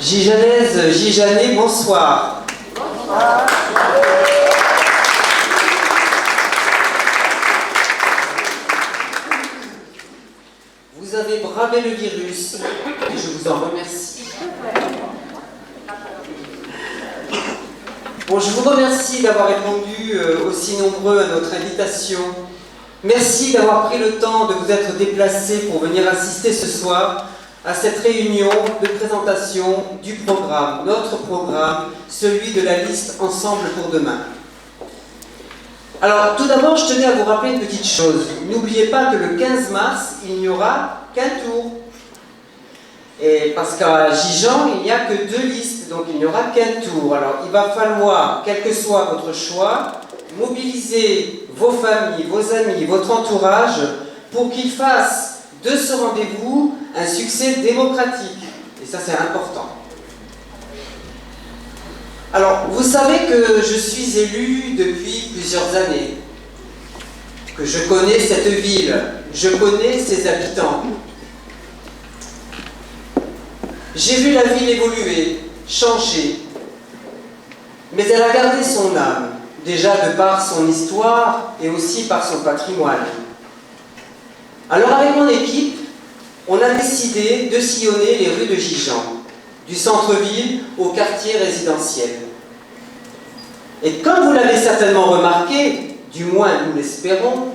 Gijanaise, Gijanais, bonsoir. Vous avez bravé le virus et je vous en remercie. Bon, je vous remercie d'avoir répondu aussi nombreux à notre invitation. Merci d'avoir pris le temps de vous être déplacés pour venir assister ce soir à cette réunion de présentation du programme, notre programme, celui de la liste Ensemble pour demain. Alors, tout d'abord, je tenais à vous rappeler une petite chose. N'oubliez pas que le 15 mars, il n'y aura qu'un tour. Et parce qu'à Gijan, il n'y a que 2 listes, donc il n'y aura qu'un tour. Alors, il va falloir, quel que soit votre choix, mobiliser vos familles, vos amis, votre entourage pour qu'ils fassent de ce rendez-vous un succès démocratique. Et ça, c'est important. Alors, vous savez que je suis élu depuis plusieurs années, que je connais cette ville, je connais ses habitants. J'ai vu la ville évoluer, changer, mais elle a gardé son âme, déjà de par son histoire et aussi par son patrimoine. Alors avec mon équipe, on a décidé de sillonner les rues de Gijan, du centre-ville au quartier résidentiel. Et comme vous l'avez certainement remarqué, du moins nous l'espérons,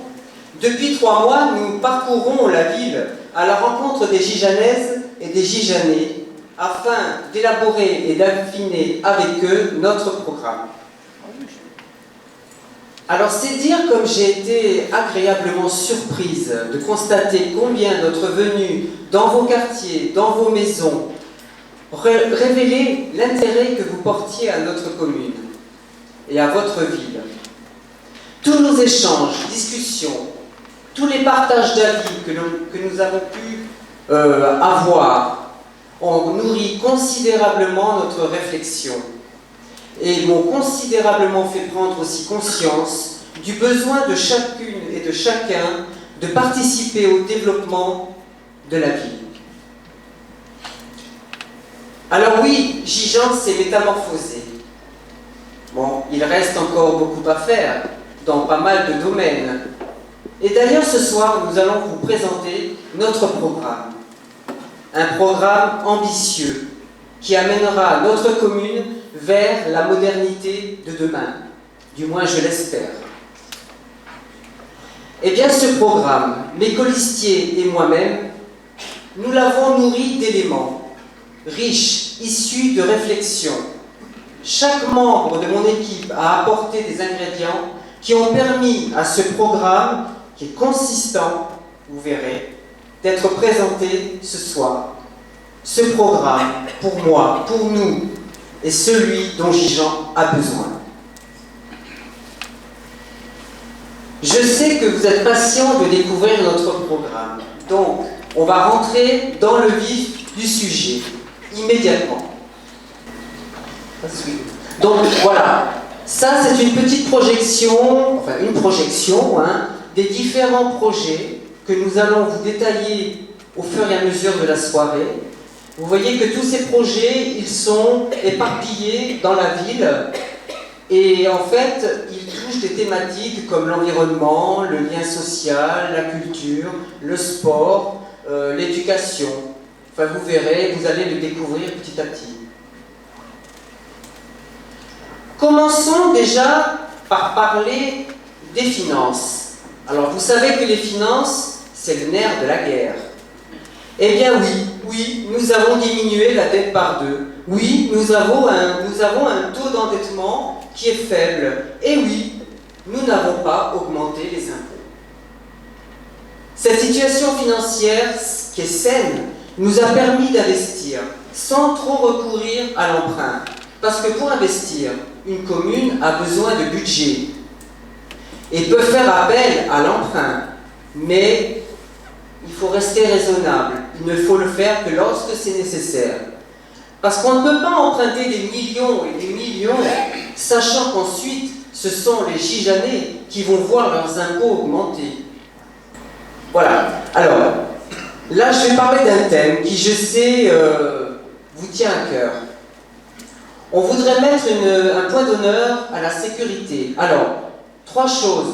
depuis 3 mois, nous parcourons la ville à la rencontre des Gijanaises et des Gijanais afin d'élaborer et d'affiner avec eux notre programme. Alors c'est dire comme j'ai été agréablement surprise de constater combien notre venue dans vos quartiers, dans vos maisons, révélait l'intérêt que vous portiez à notre commune et à votre ville. Tous nos échanges, discussions, tous les partages d'avis que nous avons pu avoir ont nourri considérablement notre réflexion et m'ont considérablement fait prendre aussi conscience du besoin de chacune et de chacun de participer au développement de la ville. Alors oui, Gijan s'est métamorphosé. Bon, il reste encore beaucoup à faire dans pas mal de domaines. Et d'ailleurs, ce soir, nous allons vous présenter notre programme. Un programme ambitieux qui amènera notre commune vers la modernité de demain. Du moins, je l'espère. Eh bien, ce programme, mes colistiers et moi-même, nous l'avons nourri d'éléments riches, issus de réflexions. Chaque membre de mon équipe a apporté des ingrédients qui ont permis à ce programme, qui est consistant, vous verrez, d'être présenté ce soir. Ce programme, pour moi, pour nous, est celui dont Gijan a besoin. Je sais que vous êtes patients de découvrir notre programme, donc on va rentrer dans le vif du sujet, immédiatement. Donc voilà, ça c'est une petite projection, enfin une projection, des différents projets que nous allons vous détailler au fur et à mesure de la soirée. Vous voyez que tous ces projets, ils sont éparpillés dans la ville et en fait, ils touchent des thématiques comme l'environnement, le lien social, la culture, le sport, l'éducation. Enfin, vous verrez, vous allez le découvrir petit à petit. Commençons déjà par parler des finances. Alors, vous savez que les finances, c'est le nerf de la guerre. Eh bien oui, nous avons diminué la dette par 2. Oui, nous avons un taux d'endettement qui est faible. Et oui, nous n'avons pas augmenté les impôts. Cette situation financière, qui est saine, nous a permis d'investir sans trop recourir à l'emprunt. Parce que pour investir, une commune a besoin de budget et peut faire appel à l'emprunt. Mais il faut rester raisonnable. Il ne faut le faire que lorsque c'est nécessaire. Parce qu'on ne peut pas emprunter des millions et des millions, sachant qu'ensuite, ce sont les Gijanais qui vont voir leurs impôts augmenter. Voilà. Alors, là, je vais parler d'un thème qui, je sais, vous tient à cœur. On voudrait mettre un point d'honneur à la sécurité. Alors, 3 choses.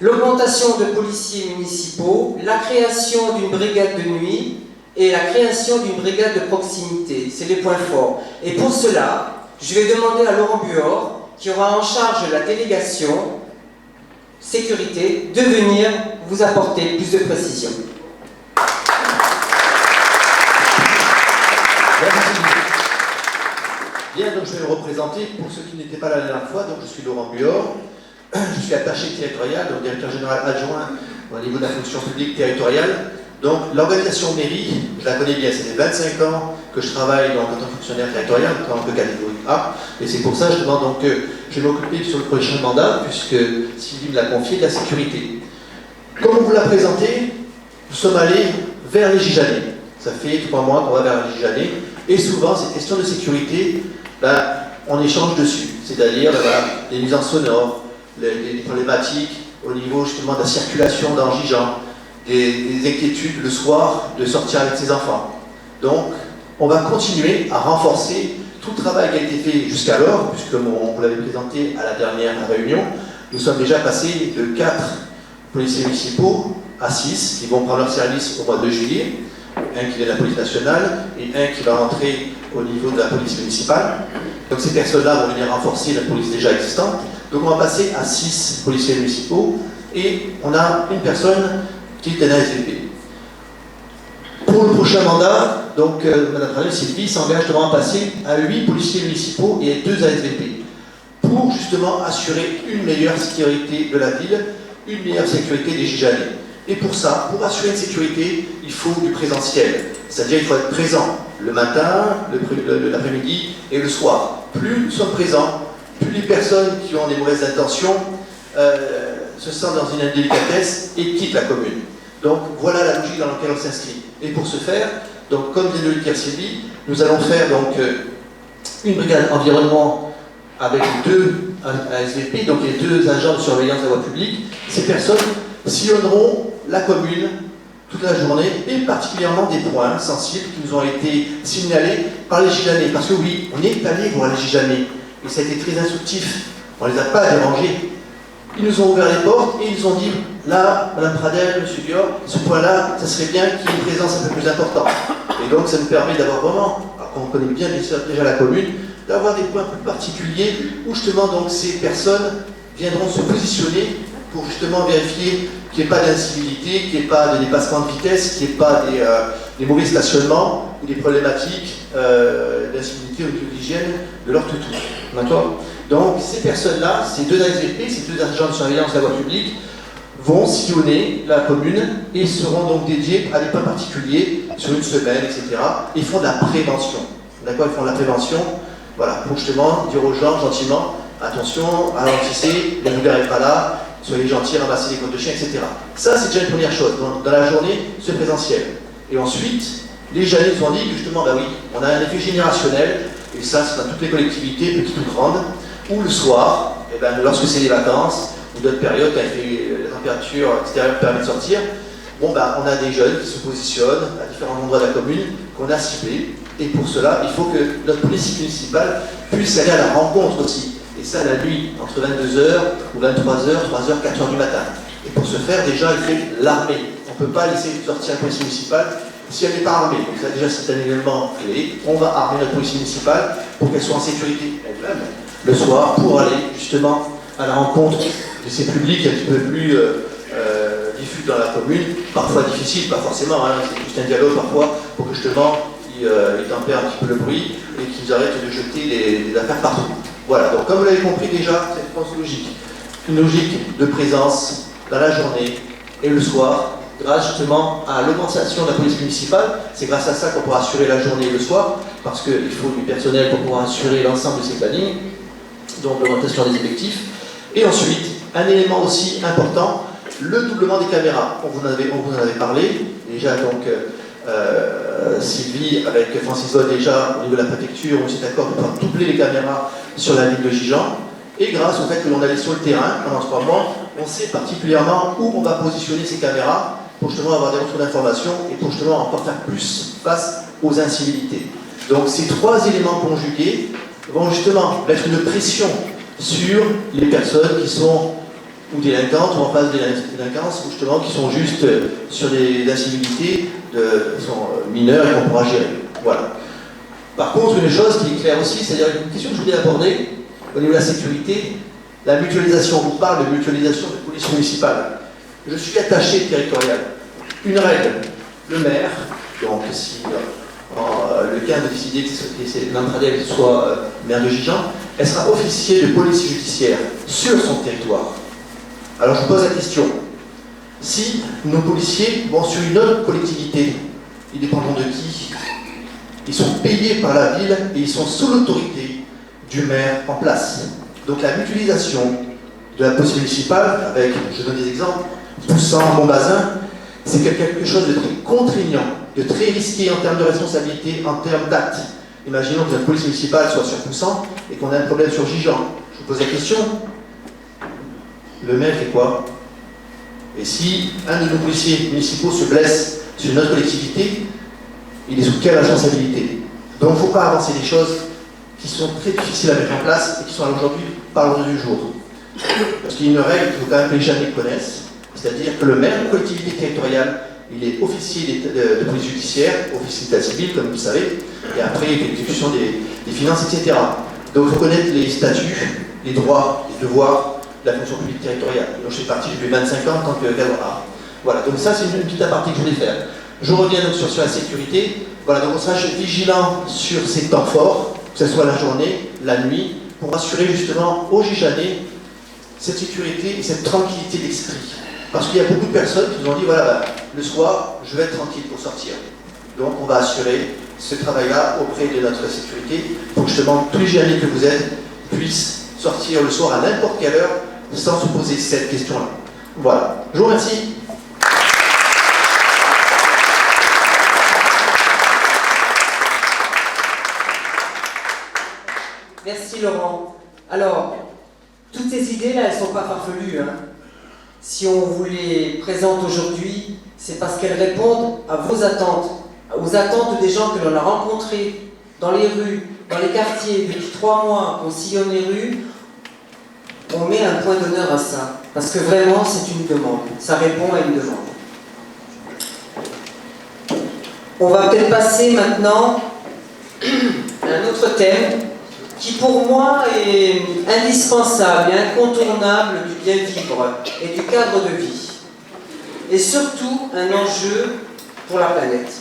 L'augmentation de policiers municipaux, la création d'une brigade de nuit et la création d'une brigade de proximité. C'est les points forts. Et pour cela, je vais demander à Laurent Buor, qui aura en charge la délégation sécurité, de venir vous apporter plus de précision. Merci. Bien, donc je vais me représenter pour ceux qui n'étaient pas là la dernière fois. Donc je suis Laurent Buor, je suis attaché territorial, donc directeur général adjoint au niveau de la fonction publique territoriale. Donc l'organisation mairie, je la connais bien, ça fait 25 ans que je travaille en tant que fonctionnaire territorial, en tant que catégorie A, et c'est pour ça justement donc, que je vais m'occuper sur le prochain mandat, puisque Sylvie me l'a confié, de la sécurité. Comme on vous l'a présenté, nous sommes allés vers les Gijanais. Ça fait 3 mois qu'on va vers les Gijanais, et souvent ces questions de sécurité, on échange dessus, c'est-à-dire les nuisances sonores, les problématiques au niveau justement de la circulation dans Gijan, des inquiétudes le soir de sortir avec ses enfants. Donc, on va continuer à renforcer tout le travail qui a été fait jusqu'alors, puisque comme on vous l'avait présenté à la dernière réunion, nous sommes déjà passés de 4 policiers municipaux à 6 qui vont prendre leur service au mois de juillet, un qui est de la police nationale et un qui va rentrer au niveau de la police municipale. Donc ces personnes-là vont venir renforcer la police déjà existante. Donc on va passer à 6 policiers municipaux et on a une personne qui est un ASVP. Pour le prochain mandat, donc Mme Travel, Sylvie s'engage à passer à 8 policiers municipaux et 2 ASVP pour justement assurer une meilleure sécurité de la ville, une meilleure sécurité des Gijanais. Et pour ça, pour assurer une sécurité, il faut du présentiel. C'est-à-dire qu'il faut être présent le matin, l'après-midi et le soir. Plus nous sommes présents, plus les personnes qui ont des mauvaises intentions se sentent dans une indélicatesse et quittent la commune. Donc voilà la logique dans laquelle on s'inscrit. Et pour ce faire, donc, comme vient de le dire Sylvie, nous allons faire donc, une brigade environnement avec 2 ASVP, donc les 2 agents de surveillance de la voie publique. Ces personnes sillonneront la commune toute la journée, et particulièrement des points sensibles qui nous ont été signalés par les Gijanais. Parce que oui, on est allé voir les Gijanais, et ça a été très instructif. On ne les a pas dérangés. Ils nous ont ouvert les portes et ils nous ont dit, là, Mme Pradel, M. Dior, ce point-là, ça serait bien qu'il y ait une présence un peu plus importante. Et donc ça nous permet d'avoir vraiment, alors qu'on connaît bien déjà la commune, d'avoir des points plus particuliers où justement donc, ces personnes viendront se positionner pour justement vérifier qu'il n'y ait pas d'incivilité, qu'il n'y ait pas de dépassement de vitesse, qu'il n'y ait pas des mauvais stationnements ou des problématiques d'incivilité au niveau de l'hygiène de leur toutou. D'accord ? Donc ces personnes-là, ces 2 ASVP, ces 2 agents de surveillance de la voie publique, vont sillonner la commune et seront donc dédiés à des points particuliers sur une semaine, etc. Ils font de la prévention. D'accord ? Ils font de la prévention, voilà, pour justement dire aux gens gentiment, attention, ralentissez, ne vous garez pas là, soyez gentils, ramassez les côtes de chien, etc. Ça, c'est déjà une première chose. Dans la journée, ce présentiel. Et ensuite, les Gijanais nous ont dit que justement, bah oui, on a un effet générationnel, et ça, c'est dans toutes les collectivités, petites ou grandes, où le soir, eh ben, lorsque c'est les vacances, ou d'autres périodes, quand la température extérieure permet de sortir, bon, ben, on a des jeunes qui se positionnent à différents endroits de la commune, qu'on a ciblés, et pour cela, il faut que notre police municipale puisse aller à la rencontre aussi. Et ça la nuit, entre 22h ou 23h, 3h, 4h du matin. Et pour ce faire, déjà, il fait l'armée. On ne peut pas laisser sortir la police municipale si elle n'est pas armée. Donc ça, déjà, c'est un élément clé. On va armer notre police municipale pour qu'elle soit en sécurité elle-même le soir, pour aller justement à la rencontre de ces publics un petit peu plus diffus dans la commune. Parfois difficile, pas forcément, hein, c'est juste un dialogue parfois pour que justement ils tempèrent un petit peu le bruit et qu'ils arrêtent de jeter des affaires partout. Voilà, donc comme vous l'avez compris déjà, c'est une logique. Une logique de présence dans la journée et le soir, grâce justement à l'augmentation de la police municipale. C'est grâce à ça qu'on pourra assurer la journée et le soir, parce qu'il faut du personnel pour pouvoir assurer l'ensemble de ces plannings, donc l'augmentation des effectifs. Et ensuite, un élément aussi important, le doublement des caméras. On vous en avait parlé, déjà donc Sylvie avec Francis Vaud déjà au niveau de la préfecture, on s'est d'accord pour pouvoir doubler les caméras sur la ville de Gijan. Et grâce au fait que l'on allait sur le terrain pendant 3 mois, on sait particulièrement où on va positionner ces caméras pour justement avoir des retours d'informations et pour justement encore faire plus face aux incivilités. Donc ces trois éléments conjugués vont justement mettre une pression sur les personnes qui sont ou délinquantes ou en phase de délinquance, ou justement qui sont juste sur des incivilités qui sont mineures et qu'on pourra gérer. Voilà. Par contre, une chose qui est claire aussi, c'est-à-dire une question que je voulais aborder au niveau de la sécurité, la mutualisation. On parle de mutualisation de police municipale. Je suis attaché territorial. Une règle, le maire, donc si le cas de décider que Nantradel soit maire de Gijan, elle sera officier de police judiciaire sur son territoire. Alors je vous pose la question, si nos policiers vont sur une autre collectivité, ils dépendront de qui? Ils sont payés par la ville et ils sont sous l'autorité du maire en place. Donc la mutualisation de la police municipale, avec, je donne des exemples, Poussan, Montbazin, c'est quelque chose de très contraignant, de très risqué en termes de responsabilité, en termes d'actes. Imaginons que notre police municipale soit sur Poussan et qu'on a un problème sur Gijan. Je vous pose la question, le maire fait quoi? Et si un de nos policiers municipaux se blesse sur une autre collectivité, il est sous quelle responsabilité? Donc il ne faut pas avancer des choses qui sont très difficiles à mettre en place et qui sont aujourd'hui par l'ordre du jour. Parce qu'il y a une règle qu'il faut quand même que les gens connaissent, c'est-à-dire que le maire de collectivité territoriale, il est officier de police judiciaire, officier d'état civil, comme vous savez, et après il fait l'exécution des finances, etc. Donc il faut connaître les statuts, les droits, les devoirs de la fonction publique territoriale. Donc je fais partie depuis 25 ans en tant que cadre A. Voilà, donc ça c'est une petite aparté que je voulais faire. Je reviens donc sur la sécurité. Voilà, donc on sera vigilant sur ces temps forts, que ce soit la journée, la nuit, pour assurer justement aux Gijanais cette sécurité et cette tranquillité d'esprit. Parce qu'il y a beaucoup de personnes qui nous ont dit, voilà, le soir, je vais être tranquille pour sortir. Donc on va assurer ce travail-là auprès de notre sécurité, pour que justement tous les Gijanais que vous êtes puissent sortir le soir à n'importe quelle heure, sans se poser cette question-là. Voilà, je vous remercie. Merci Laurent. Alors, toutes ces idées-là, elles ne sont pas farfelues. Hein. Si on vous les présente aujourd'hui, c'est parce qu'elles répondent à vos attentes, aux attentes des gens que l'on a rencontrés dans les rues, dans les quartiers, depuis 3 mois, on sillonne les rues. On met un point d'honneur à ça, parce que vraiment c'est une demande, ça répond à une demande. On va peut-être passer maintenant à un autre thème qui pour moi est indispensable et incontournable du bien vivre et du cadre de vie, et surtout un enjeu pour la planète.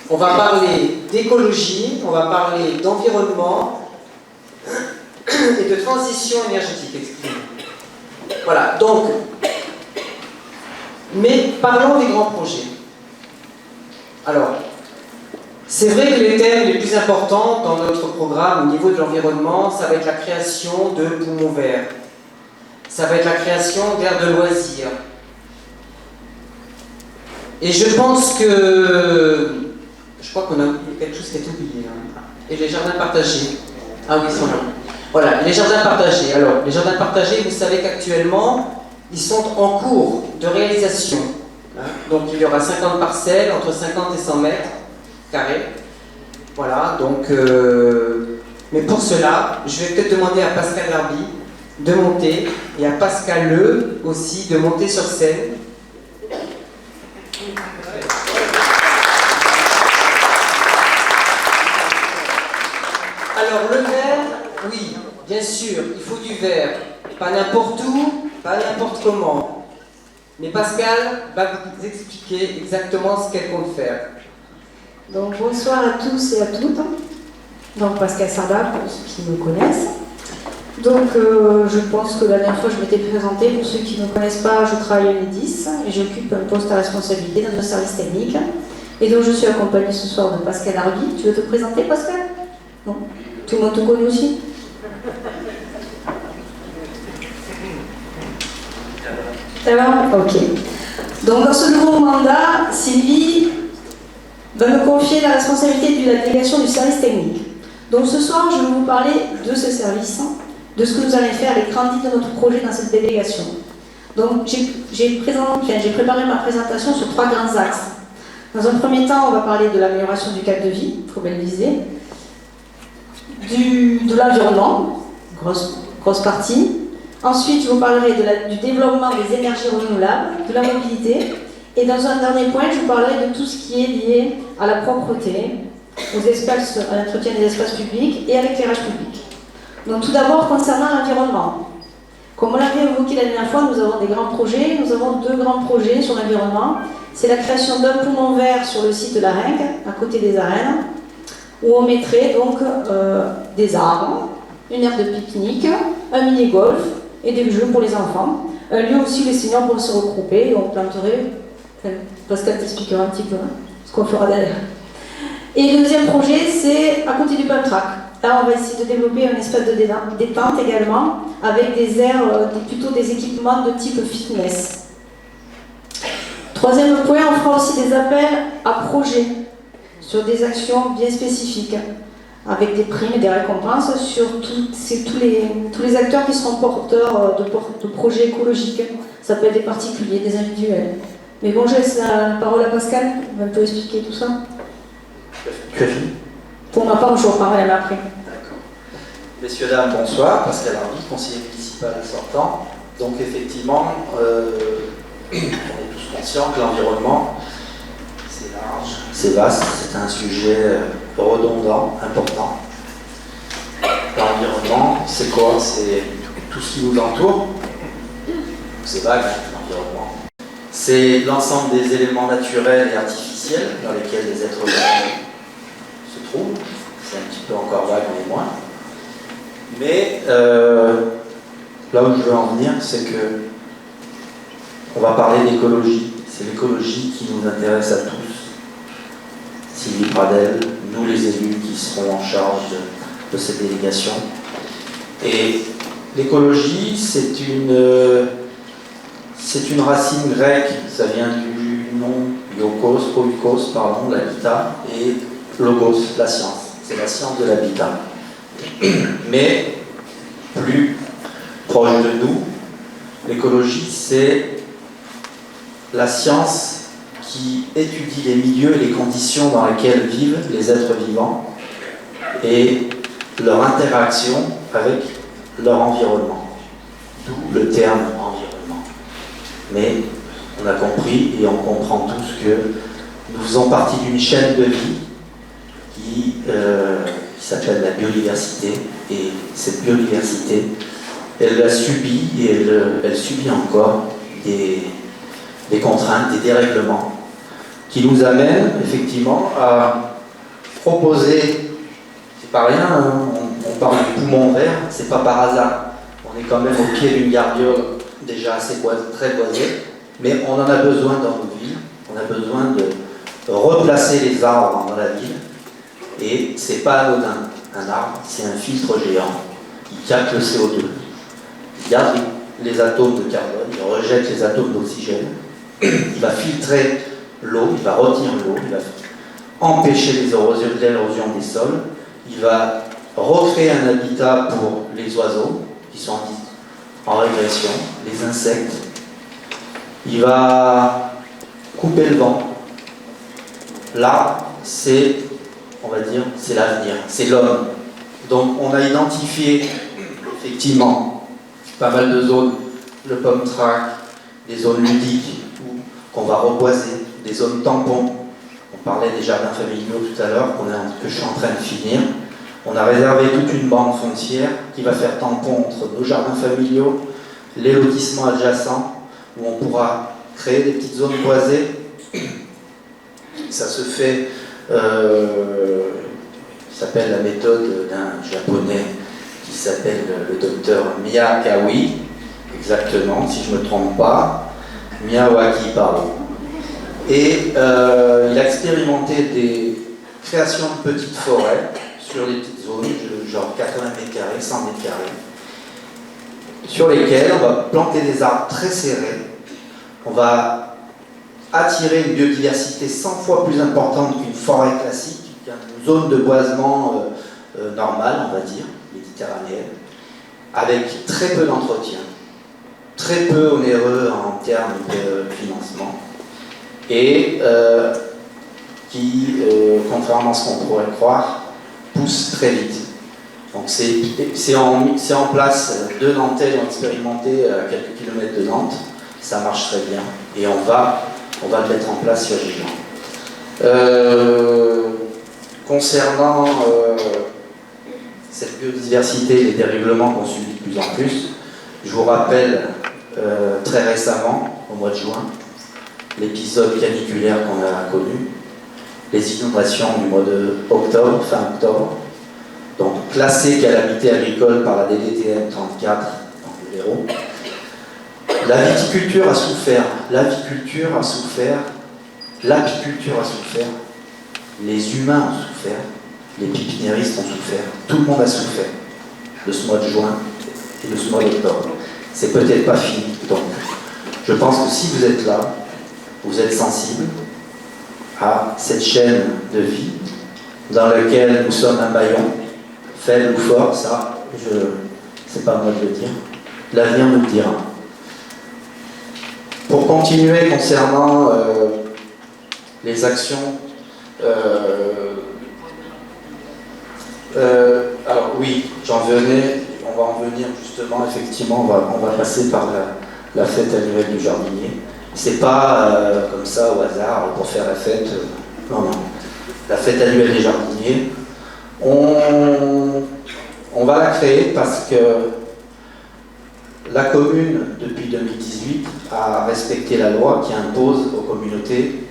On va parler d'écologie, on va parler d'environnement et de transition énergétique, excusez-moi. Voilà, donc, mais parlons des grands projets. Alors, c'est vrai que les thèmes les plus importants dans notre programme au niveau de l'environnement, ça va être la création de poumons verts, ça va être la création d'aires de loisirs. Et je pense que, je crois qu'on a quelque chose qui est oublié, hein. Et les jardins partagés. Ah oui, ils sont là. Voilà, les jardins partagés. Alors, les jardins partagés, vous savez qu'actuellement, ils sont en cours de réalisation. Hein. Donc, il y aura 50 parcelles, entre 50 et 100 mètres carrés. Voilà, donc... mais pour cela, je vais peut-être demander à Pascal Larby de monter, et à Pascal Le aussi de monter sur scène. Alors, le verre, oui, bien sûr, il faut du verre. Pas n'importe où, pas n'importe comment. Mais Pascal va vous expliquer exactement ce qu'elle compte faire. Donc bonsoir à tous et à toutes. Donc Pascal Sarda, pour ceux qui me connaissent. Donc je pense que la dernière fois je m'étais présentée. Pour ceux qui ne me connaissent pas, je travaille à l'EDIS et j'occupe un poste à responsabilité dans un service technique. Et donc je suis accompagnée ce soir de Pascal Harvey. Tu veux te présenter, Pascal? Non? Tout le monde te connaît aussi? Ça va? Ok. Donc dans ce nouveau mandat, Sylvie va me confier la responsabilité de la délégation du service technique. Donc ce soir, je vais vous parler de ce service, de ce que nous allons faire, les grandes lignes de notre projet dans cette délégation. Donc j'ai préparé ma présentation sur 3 grands axes. Dans un premier temps, on va parler de l'amélioration du cadre de vie, il faut bien le viser, de l'environnement, grosse partie. Ensuite, je vous parlerai du développement des énergies renouvelables, de la mobilité. Et dans un dernier point, je vous parlerai de tout ce qui est lié à la propreté, aux espaces, à l'entretien des espaces publics et à l'éclairage public. Donc tout d'abord, concernant l'environnement. Comme on l'avait évoqué la dernière fois, nous avons des grands projets. Nous avons 2 grands projets sur l'environnement. C'est la création d'un poumon vert sur le site de la Ringue, à côté des arènes, où on mettrait donc des arbres, une aire de pique-nique, un mini-golf et des jeux pour les enfants. Un lieu aussi où les seniors pourront se regrouper et on planterait, Pascal t'expliquera un petit peu ce qu'on fera derrière. Et le deuxième projet, c'est à côté du pump track. Là, on va essayer de développer un espace de détente également, avec des aires, plutôt des équipements de type fitness. Troisième point, on fera aussi des appels à projets sur des actions bien spécifiques, avec des primes et des récompenses sur tous les acteurs qui seront porteurs de projets écologiques. Ça peut être des particuliers, des individuels. Mais bon, je laisse la parole à Pascal, il va un peu expliquer tout ça. Tu as fini? Pour ma part, je vous reparlerai après. D'accord. Messieurs, dames, bonsoir. Pascal Hardy, conseiller municipal sortant. Donc effectivement, on est tous conscients que l'environnement, c'est large, c'est vaste, c'est un sujet redondant, important. L'environnement, c'est quoi? C'est tout ce qui nous entoure. C'est vague, l'environnement. C'est l'ensemble des éléments naturels et artificiels dans lesquels les êtres humains se trouvent. C'est un petit peu encore vague, mais moins. Mais là où je veux en venir, c'est que on va parler d'écologie. C'est l'écologie qui nous intéresse à tous. Sylvie Pradel, nous les élus qui serons en charge de cette délégation. Et l'écologie, c'est une racine grecque, ça vient du nom oikos, pardon, l'habitat, et logos, la science. C'est la science de l'habitat. Mais plus proche de nous, l'écologie, c'est la science qui étudie les milieux et les conditions dans lesquels vivent les êtres vivants et leur interaction avec leur environnement. D'où le terme environnement. Mais on a compris et on comprend tous que nous faisons partie d'une chaîne de vie qui s'appelle la biodiversité. Et cette biodiversité, elle a subi et elle subit encore des contraintes, des dérèglements qui nous amènent effectivement à proposer, c'est pas rien, hein, on parle du poumon vert, c'est pas par hasard. On est quand même au pied d'une gardiole déjà assez très boisée, mais on en a besoin dans nos villes, on a besoin de replacer les arbres dans la ville, et c'est pas anodin. Un arbre, c'est un filtre géant qui capte le CO2, il garde les atomes de carbone, il rejette les atomes d'oxygène, il va filtrer l'eau, il va retenir l'eau, il va empêcher l'érosion des sols, il va recréer un habitat pour les oiseaux qui sont en régression, les insectes, il va couper le vent. Là, c'est, on va dire, c'est l'avenir, c'est l'homme. Donc on a identifié effectivement pas mal de zones, le pump track, des zones ludiques qu'on va reboiser, des zones tampons. On parlait des jardins familiaux tout à l'heure, que je suis en train de finir. On a réservé toute une bande foncière qui va faire tampon entre nos jardins familiaux, les lotissements adjacents, où on pourra créer des petites zones boisées. Ça se fait, ça s'appelle la méthode d'un japonais qui s'appelle le docteur Miyakawa, exactement, si je ne me trompe pas, Miyawaki, pardon. Et il a expérimenté des créations de petites forêts sur des petites zones, genre 80 mètres carrés, 100 mètres carrés, sur lesquelles on va planter des arbres très serrés. On va attirer une biodiversité 100 fois plus importante qu'une forêt classique, qu'une zone de boisement normale, on va dire, méditerranéenne, avec très peu d'entretien, très peu onéreux en termes de financement. Et qui, contrairement à ce qu'on pourrait croire, pousse très vite. Donc c'est en place. 2 Nantais ont expérimenté à quelques kilomètres de Nantes. Ça marche très bien. Et on va le mettre en place sur Gijan. Concernant cette biodiversité et les dérèglements qu'on subit de plus en plus, je vous rappelle très récemment, au mois de juin, l'épisode caniculaire qu'on a connu, les inondations du mois de octobre, fin octobre, donc classées calamité agricole par la DDTM 34 dans le Hérault. La viticulture a souffert, l'aviculture a souffert, l'apiculture a souffert, les humains ont souffert, les pépiniéristes ont souffert, tout le monde a souffert de ce mois de juin et de ce mois d'octobre. C'est peut-être pas fini, donc je pense que si vous êtes là, vous êtes sensible à cette chaîne de vie dans laquelle nous sommes un maillon, faible ou fort, ça, c'est pas à moi de le dire, l'avenir nous le dira. Pour continuer concernant les actions, alors oui, j'en venais, on va en venir justement, effectivement, on va passer par la fête annuelle du jardinier. C'est pas comme ça au hasard pour faire la fête, non, non. La fête annuelle des jardiniers, on va la créer parce que la commune, depuis 2018, a respecté la loi qui impose aux communautés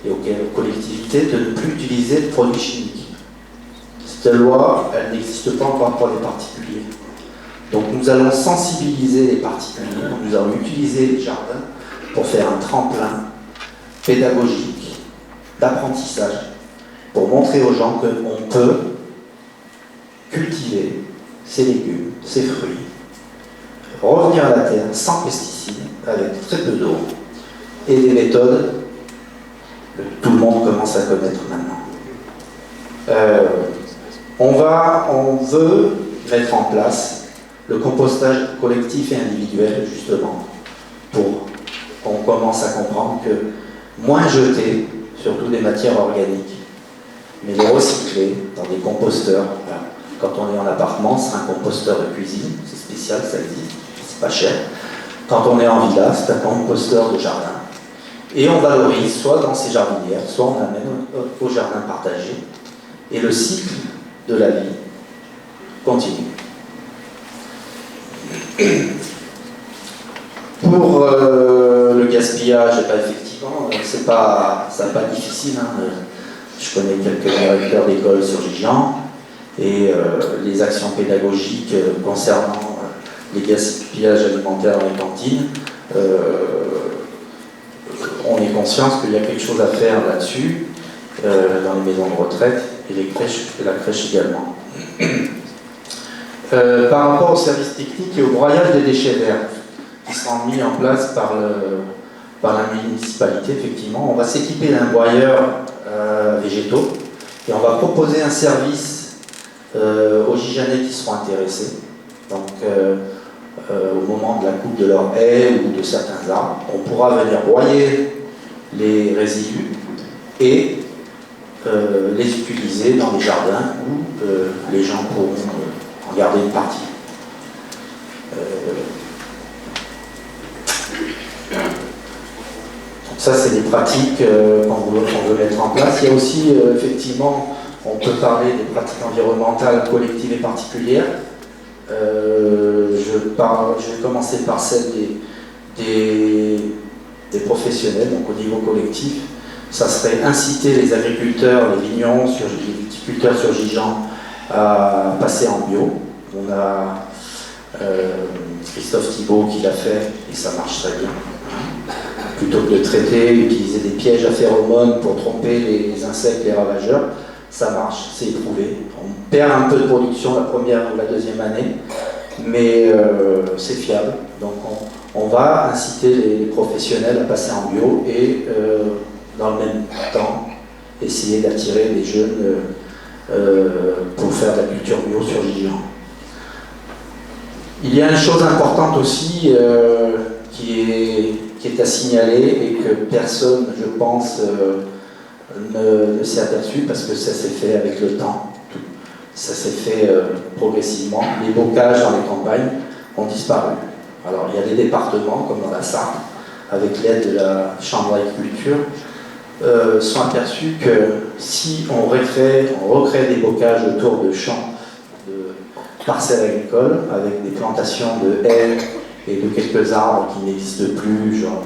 et aux collectivités de ne plus utiliser de produits chimiques. Cette loi, elle n'existe pas encore pour les particuliers. Donc nous allons sensibiliser les particuliers, nous allons utiliser les jardins pour faire un tremplin pédagogique, d'apprentissage, pour montrer aux gens qu'on peut cultiver ses légumes, ses fruits, revenir à la terre sans pesticides, avec très peu d'eau, et des méthodes que tout le monde commence à connaître maintenant. On veut mettre en place le compostage collectif et individuel, justement, pour qu'on commence à comprendre que moins jeter, surtout des matières organiques, mais les recycler dans des composteurs. Voilà. Quand on est en appartement, c'est un composteur de cuisine, c'est spécial, ça existe, c'est pas cher. Quand on est en villa, c'est un composteur de jardin. Et on valorise soit dans ces jardinières, soit on amène au jardin partagé. Et le cycle de la vie continue. Pour le gaspillage, effectivement, c'est pas difficile. Hein. Je connais quelques directeurs d'école sur Gijan et les actions pédagogiques concernant les gaspillages alimentaires dans les cantines. On est conscient qu'il y a quelque chose à faire là-dessus, dans les maisons de retraite et les crèches, et la crèche également. Par rapport au service technique et au broyage des déchets verts qui seront mis en place par la municipalité, effectivement, on va s'équiper d'un broyeur végétaux et on va proposer un service aux Gijanais qui seront intéressés. Donc, au moment de la coupe de leur haie ou de certains arbres, on pourra venir broyer les résidus et les utiliser dans les jardins où les gens pourront en garder une partie. Donc ça, c'est des pratiques qu'on veut mettre en place. Il y a aussi, effectivement, on peut parler des pratiques environnementales collectives et particulières. Je vais commencer par celle des professionnels, donc au niveau collectif. Ça serait inciter les agriculteurs, les vignerons, les viticulteurs sur Gijan à passer en bio. On a Christophe Thibault qui l'a fait et ça marche très bien. Plutôt que de traiter, utiliser des pièges à phéromones pour tromper les insectes, les ravageurs, ça marche, c'est éprouvé. On perd un peu de production la première ou la deuxième année, mais c'est fiable. Donc on va inciter les professionnels à passer en bio et dans le même temps essayer d'attirer des jeunes pour faire de la culture bio sur Gijan. Il y a une chose importante aussi qui est à signaler et que personne, je pense, ne s'est aperçu parce que ça s'est fait avec le temps. Ça s'est fait progressivement. Les bocages dans les campagnes ont disparu. Alors il y a des départements, comme dans la Sarthe, avec l'aide de la Chambre d'agriculture, sont aperçus que si on recrée des bocages autour de champs, de parcelles agricoles, avec des plantations de haies et de quelques arbres qui n'existent plus, genre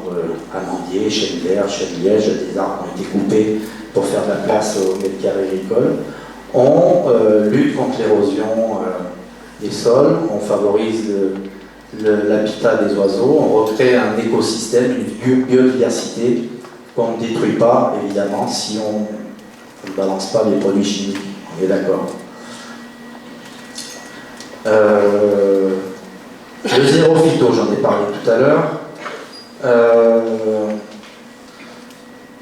amandiers, chênes verts, chênes lièges, des arbres qui ont été coupés pour faire de la place aux mètres carrés agricoles, on lutte contre l'érosion des sols, on favorise l'habitat des oiseaux, on recrée un écosystème, une biodiversité qu'on ne détruit pas, évidemment, si on ne balance pas les produits chimiques. On est d'accord. Le zéro phyto, j'en ai parlé tout à l'heure.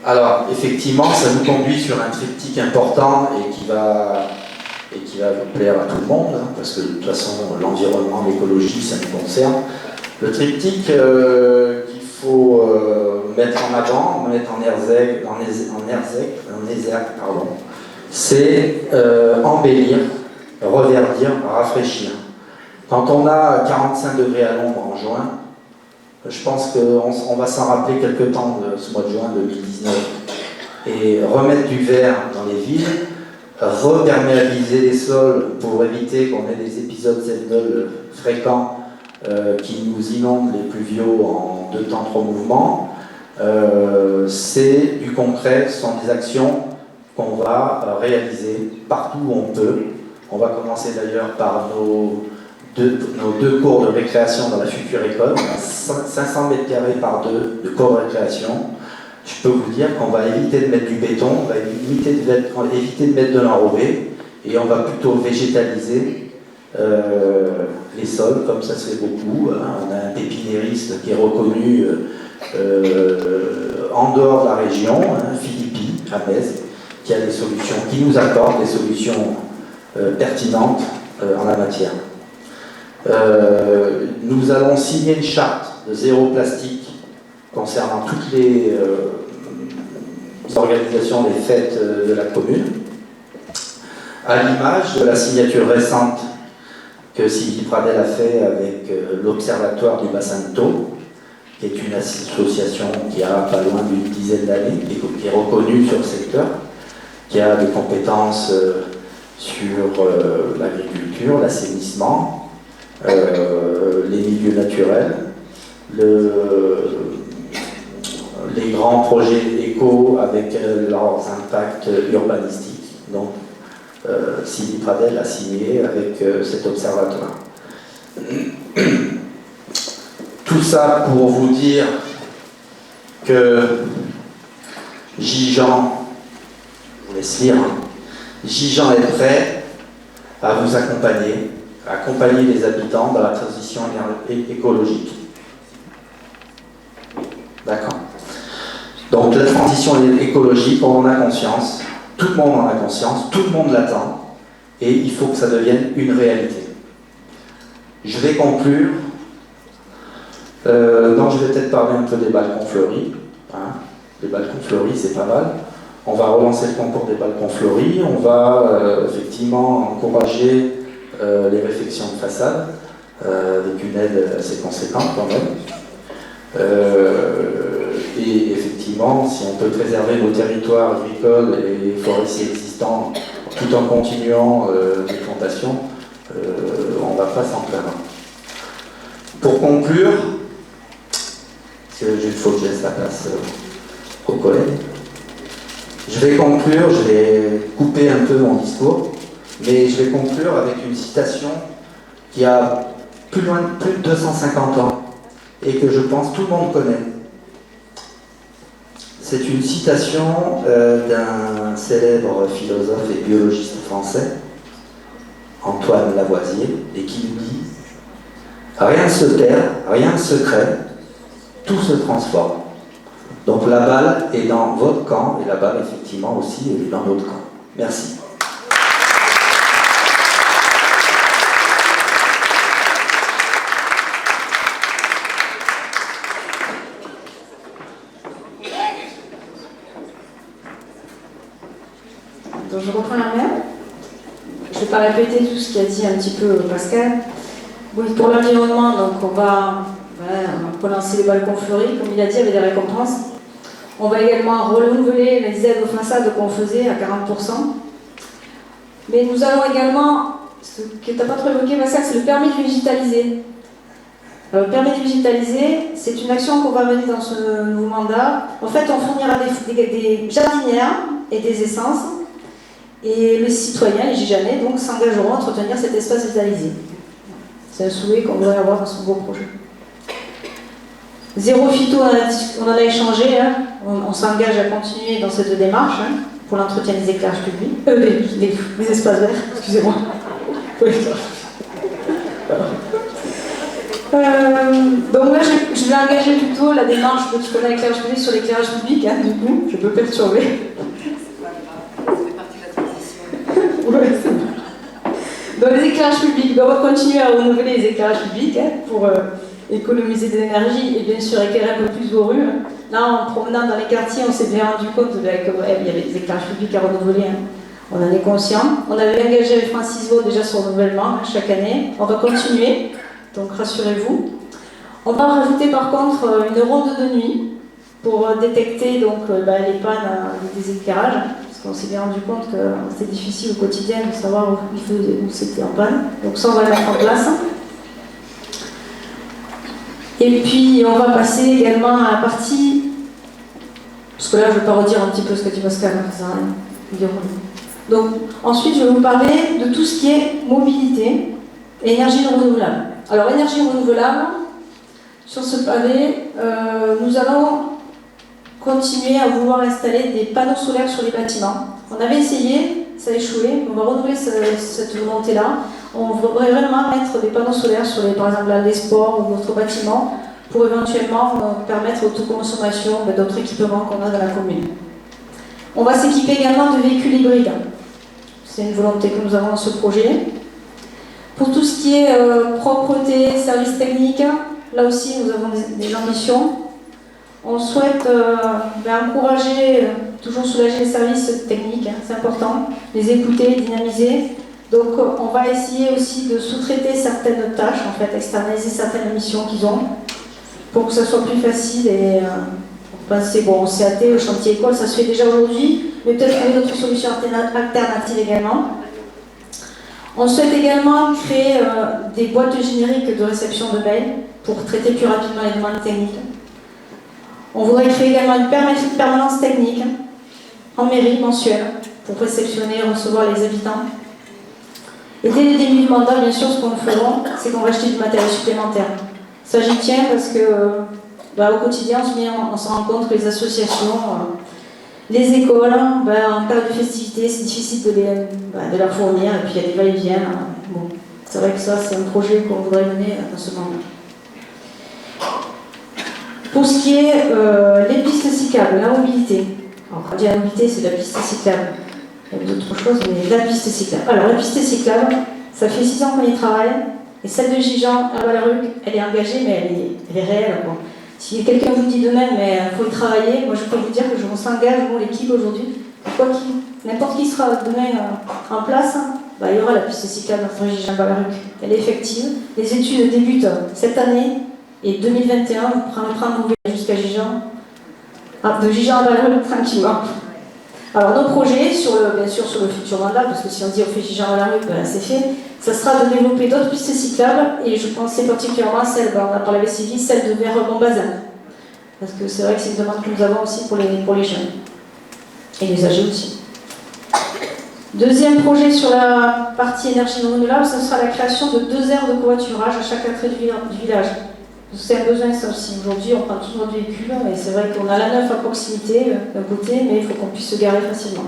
Alors, effectivement, ça nous conduit sur un triptyque important et qui va vous plaire à tout le monde, hein, parce que de toute façon, l'environnement, l'écologie, ça nous concerne. Le triptyque qu'il faut mettre en avant, mettre en exergue, c'est embellir, reverdir, rafraîchir. Quand on a 45 degrés à l'ombre en juin, je pense qu'on va s'en rappeler quelque temps de ce mois de juin 2019. Et remettre du vert dans les villes, reperméabiliser les sols pour éviter qu'on ait des épisodes sévenols fréquents qui nous inondent les pluviaux en 2 temps 3 mouvements, c'est du concret, ce sont des actions qu'on va réaliser partout où on peut. On va commencer d'ailleurs par nos deux cours de récréation dans la future école, 500 mètres carrés par 2 de cours de récréation. Je peux vous dire qu'on va éviter de mettre du béton, on va éviter de mettre de l'enrobé, et on va plutôt végétaliser les sols, comme ça se fait beaucoup. Hein. On a un pépiniériste qui est reconnu en dehors de la région, hein, Philippi, à Metz, qui a des solutions, qui nous apporte des solutions pertinentes en la matière. Nous allons signer une charte de zéro plastique concernant toutes les organisations des fêtes de la commune, à l'image de la signature récente que Sylvie Pradel a fait avec l'Observatoire du bassin de Thau, qui est une association qui a pas loin d'une dizaine d'années, qui est reconnue sur le secteur, qui a des compétences sur l'agriculture, l'assainissement, les milieux naturels, les grands projets éco avec leurs impacts urbanistiques. Donc, Sylvie Pradel a signé avec cet observatoire. Tout ça pour vous dire que Gijan, je vous laisse lire, Gijan est prêt à vous accompagner les habitants dans la transition écologique. D'accord. Donc la transition écologique, on en a conscience, tout le monde en a conscience, tout le monde l'attend, et il faut que ça devienne une réalité. Je vais conclure. Non, je vais peut-être parler un peu des balcons fleuris. Hein. Les balcons fleuris, c'est pas mal. On va relancer le concours des balcons fleuris. On va effectivement encourager les réfections de façade avec une aide assez conséquente quand même. Et effectivement, si on peut préserver nos territoires agricoles et forestiers existants tout en continuant les plantations, on ne va pas s'en plaindre. Pour conclure, parce qu'il faut que je laisse la place aux collègues, je vais conclure, je vais couper un peu mon discours, mais je vais conclure avec une citation qui a plus de 250 ans et que je pense tout le monde connaît. C'est une citation d'un célèbre philosophe et biologiste français, Antoine Lavoisier, et qui nous dit « Rien ne se perd, rien ne se crée, tout se transforme. » Donc la balle est dans votre camp, et la balle effectivement aussi est dans notre camp. Merci. Donc je reprends la main. Je ne vais pas répéter tout ce qu'a dit un petit peu Pascal. Oui, pour l'environnement, donc on va relancer les balcons fleuris, comme il a dit, avec des récompenses. On va également renouveler les aides aux façades qu'on faisait à 40%. Mais nous allons également, ce que tu n'as pas trop évoqué, Pascal, c'est le permis de végétaliser. Le permis de végétaliser, c'est une action qu'on va mener dans ce nouveau mandat. En fait, on fournira des jardinières et des essences. Et les citoyens, les Gijanais, donc, s'engageront à entretenir cet espace végétalisé. C'est un souhait qu'on devrait avoir dans ce nouveau projet. Zéro phyto, on en a échangé. Hein. On s'engage à continuer dans cette démarche hein, pour l'entretien des éclairages publics. Les espaces verts, excusez-moi. Donc là, je vais engager plutôt la démarche de ce qu'on a éclairage public sur l'éclairage public. Hein, du coup, je peux perturber. Ouais, dans les éclairages publics, on va continuer à renouveler les éclairages publics hein, pour économiser de l'énergie et bien sûr éclairer un peu plus vos rues. Là, en promenant dans les quartiers, on s'est bien rendu compte qu'il y avait des éclairages publics à renouveler. Hein. On en est conscient. On avait engagé avec Francis Vaux déjà sur le renouvellement hein, chaque année. On va continuer, donc rassurez-vous. On va rajouter par contre une ronde de nuit pour détecter donc, les pannes des éclairages. Parce qu'on s'est bien rendu compte que c'était difficile au quotidien de savoir où c'était en panne. Donc ça, on va le mettre en place. Et puis, on va passer également à la partie... Parce que là, je ne vais pas redire un petit peu ce que dit Pascal. Donc, ensuite, je vais vous parler de tout ce qui est mobilité et énergie renouvelable. Alors, énergie renouvelable, sur ce pavé, nous allons continuer à vouloir installer des panneaux solaires sur les bâtiments. On avait essayé, ça a échoué, on va renouveler cette volonté-là. On voudrait vraiment mettre des panneaux solaires sur par exemple les sports ou d'autres bâtiments pour éventuellement permettre l'autoconsommation d'autres équipements qu'on a dans la commune. On va s'équiper également de véhicules hybrides. C'est une volonté que nous avons dans ce projet. Pour tout ce qui est propreté, services techniques, là aussi nous avons des ambitions. On souhaite encourager, toujours soulager les services techniques, hein, c'est important, les écouter, dynamiser. Donc on va essayer aussi de sous-traiter certaines tâches, en fait, externaliser certaines missions qu'ils ont, pour que ça soit plus facile et penser, bon, au CAT, au chantier école, ça se fait déjà aujourd'hui, mais peut-être trouver d'autres solutions alternatives également. On souhaite également créer des boîtes génériques de réception de mails pour traiter plus rapidement les demandes techniques. On voudrait créer également une permanence technique en mairie mensuelle pour réceptionner et recevoir les habitants. Et dès le début du mandat, bien sûr, ce qu'on fera, c'est qu'on va acheter du matériel supplémentaire. Ça, j'y tiens parce que au quotidien, on se rend compte que les associations, les écoles, en période de festivité, c'est difficile de leur fournir, et puis il y a des va-et-vient. Bon, c'est vrai que ça, c'est un projet qu'on voudrait mener dans ce mandat. Pour ce qui est les pistes cyclables, la mobilité. Alors, quand on dit la mobilité, c'est la piste cyclable. Il y a d'autres choses, mais la piste cyclable. Alors, la piste cyclable, ça fait 6 ans qu'on y travaille. Et celle de Gijan à Valaruc, elle est engagée, mais elle est réelle. Quoi. Si quelqu'un vous dit demain, mais il faut y travailler, moi je peux vous dire que je s'engage, l'équipe aujourd'hui, n'importe qui sera demain en place, il y aura la piste cyclable entre Gijan et Valaruc. Elle est effective. Les études débutent cette année. Et 2021, vous prendre jusqu'à Gijan, de Gijan à Valaruc tranquillement. Alors nos projets, bien sûr sur le futur mandat, parce que si on dit on fait Gijan à Valaruc, c'est fait, ça sera de développer d'autres pistes cyclables, et je pensais particulièrement à celle, on a parlé avec Sylvie, celle de vers Montbazin. Parce que c'est vrai que c'est une demande que nous avons aussi pour les jeunes. Et les âgés aussi. Deuxième projet sur la partie énergie renouvelable, ce sera la création de 2 aires de covoiturage à chaque entrée du village. C'est un besoin, ça aussi. Aujourd'hui, on prend tous nos véhicules, et c'est vrai qu'on a la neuf à proximité, d'un côté, mais il faut qu'on puisse se garer facilement.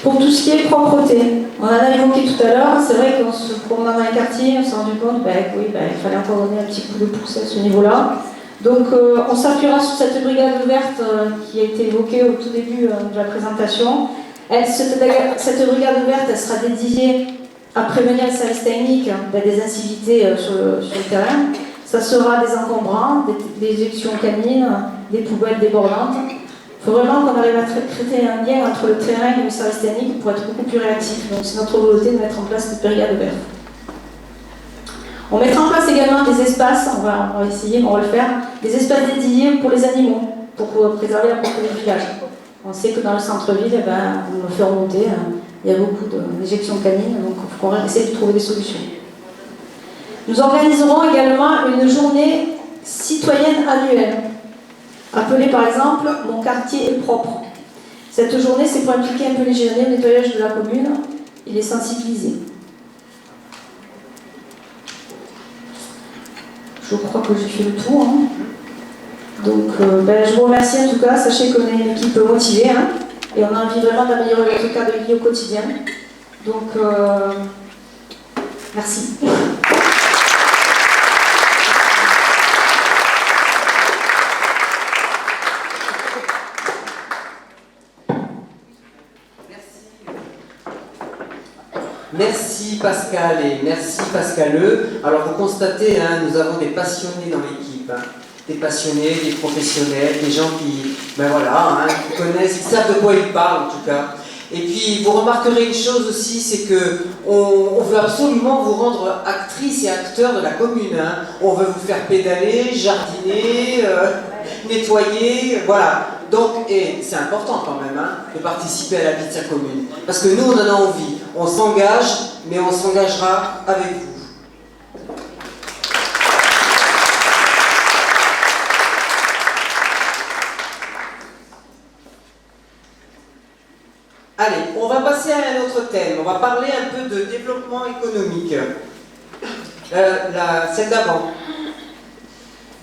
Pour tout ce qui est propreté, on en a évoqué tout à l'heure, c'est vrai qu'en se promenant dans les quartiers, on s'est rendu compte il fallait encore donner un petit coup de pouce à ce niveau-là. Donc, on s'appuiera sur cette brigade verte qui a été évoquée au tout début de la présentation. Cette brigade verte, elle sera dédiée à prévenir les services techniques des incivilités sur le terrain. Ça sera des encombrants, des éjections canines, des poubelles débordantes. Il faut vraiment qu'on arrive à créer un lien entre le terrain et le service technique pour être beaucoup plus réactif. Donc c'est notre volonté de mettre en place cette brigade verte. On mettra en place également des espaces, on va essayer, on va le faire, des espaces dédiés pour les animaux, pour préserver la propreté du village. On sait que dans le centre-ville, on le fait remonter, il y a beaucoup d'éjections canines, donc il faut qu'on essaie de trouver des solutions. Nous organiserons également une journée citoyenne annuelle, appelée par exemple « Mon quartier est propre ». Cette journée, c'est pour impliquer un peu les Girondins au nettoyage de la commune et les sensibiliser. Je crois que j'ai fait le tour. Hein. Donc, je vous remercie en tout cas. Sachez qu'on est une équipe motivée et on a envie vraiment d'améliorer votre cadre de vie au quotidien. Donc, merci. Merci Pascal et merci Pascaleux. Alors vous constatez, nous avons des passionnés dans l'équipe. Des passionnés, des professionnels, des gens qui, qui connaissent, qui savent de quoi ils parlent en tout cas. Et puis vous remarquerez une chose aussi, c'est que on veut absolument vous rendre actrice et acteur de la commune. On veut vous faire pédaler, jardiner, nettoyer, voilà. Donc, et c'est important quand même de participer à la vie de sa commune. Parce que nous, on en a envie. On s'engage, mais on s'engagera avec vous. Allez, on va passer à un autre thème. On va parler un peu de développement économique. Celle d'avant.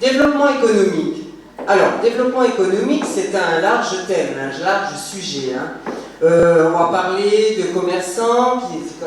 Développement économique. Alors, développement économique, c'est un large thème, un large sujet. On va parler de commerçants,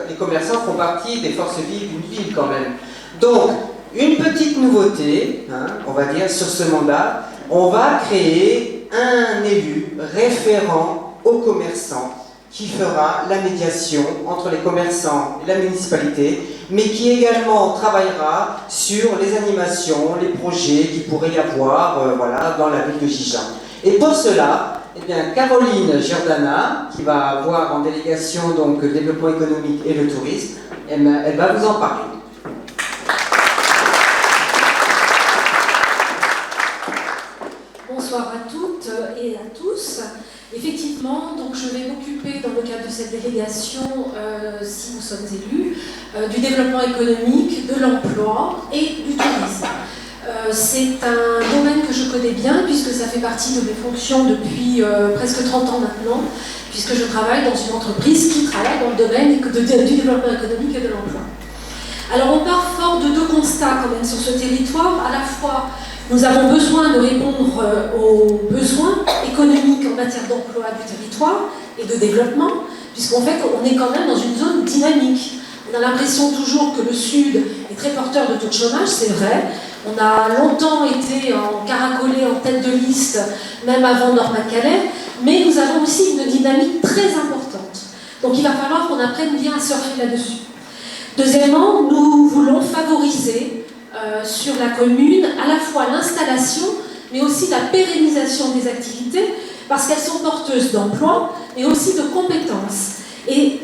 les commerçants font partie des forces vives d'une ville quand même. Donc, une petite nouveauté, on va dire, sur ce mandat, on va créer un élu référent aux commerçants qui fera la médiation entre les commerçants et la municipalité, mais qui également travaillera sur les animations, les projets qu'il pourrait y avoir dans la ville de Gijan. Et pour cela, Caroline Giordana, qui va avoir en délégation donc, le développement économique et le tourisme, elle va vous en parler. Bonsoir à toutes et à tous. Effectivement, donc je vais m'occuper dans le cadre de cette délégation, si nous sommes élus, du développement économique, de l'emploi et du tourisme. C'est un domaine que je connais bien puisque ça fait partie de mes fonctions depuis presque 30 ans maintenant, puisque je travaille dans une entreprise qui travaille dans le domaine du développement économique et de l'emploi. Alors on part fort de deux constats quand même sur ce territoire. À la fois, nous avons besoin de répondre aux besoins économiques en matière d'emploi du territoire et de développement, puisqu'en fait, on est quand même dans une zone dynamique. On a l'impression toujours que le Sud est très porteur de taux de chômage, c'est vrai. On a longtemps été caracolé en tête de liste, même avant Nord-Pas-de-Calais, mais nous avons aussi une dynamique très importante. Donc il va falloir qu'on apprenne bien à surfer là-dessus. Deuxièmement, nous voulons favoriser sur la commune à la fois l'installation, mais aussi la pérennisation des activités, parce qu'elles sont porteuses d'emploi, mais aussi de compétences. Et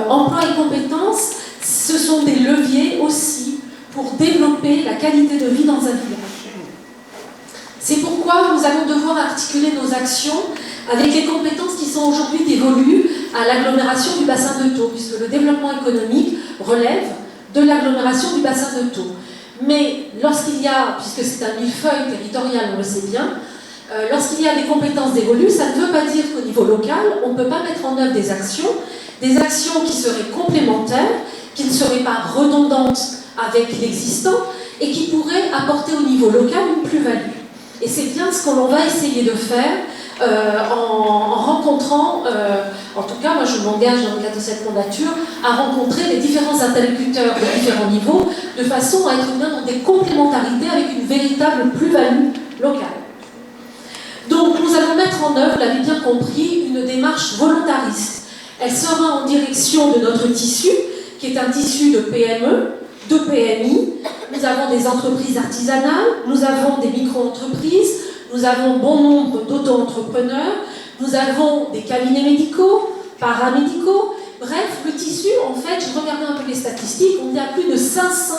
emploi et compétences, ce sont des leviers aussi pour développer la qualité de vie dans un village. C'est pourquoi nous allons devoir articuler nos actions avec les compétences qui sont aujourd'hui dévolues à l'agglomération du bassin de Thau, puisque le développement économique relève de l'agglomération du bassin de Thau. Mais lorsqu'il y a, puisque c'est un millefeuille territorial, on le sait bien, lorsqu'il y a des compétences dévolues, ça ne veut pas dire qu'au niveau local, on ne peut pas mettre en œuvre des actions qui seraient complémentaires, qui ne seraient pas redondantes avec l'existant et qui pourraient apporter au niveau local une plus-value. Et c'est bien ce que l'on va essayer de faire en rencontrant, en tout cas moi je m'engage dans le cadre de cette mandature, à rencontrer les différents interlocuteurs de différents niveaux de façon à être bien dans des complémentarités avec une véritable plus-value locale. Donc nous allons mettre en œuvre, vous l'avez bien compris, une démarche volontariste. Elle sera en direction de notre tissu, qui est un tissu de PME, de PMI. Nous avons des entreprises artisanales, nous avons des micro-entreprises, nous avons bon nombre d'auto-entrepreneurs, nous avons des cabinets médicaux, paramédicaux. Bref, le tissu, en fait, je regardais un peu les statistiques, on est à plus de 500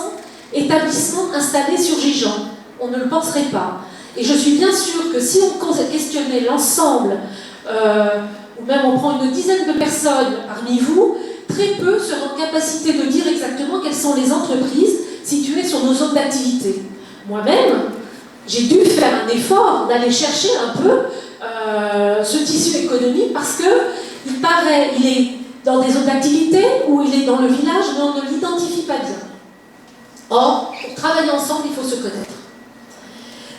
établissements installés sur Gijan. On ne le penserait pas. Et je suis bien sûre que si on questionnait l'ensemble, ou même on prend une dizaine de personnes parmi vous, très peu seront en capacité de dire exactement quelles sont les entreprises situées sur nos zones d'activité. Moi-même, j'ai dû faire un effort d'aller chercher un peu ce tissu économique parce qu'il paraît, il est dans des zones d'activité ou il est dans le village, mais on ne l'identifie pas bien. Or, pour travailler ensemble, il faut se connaître.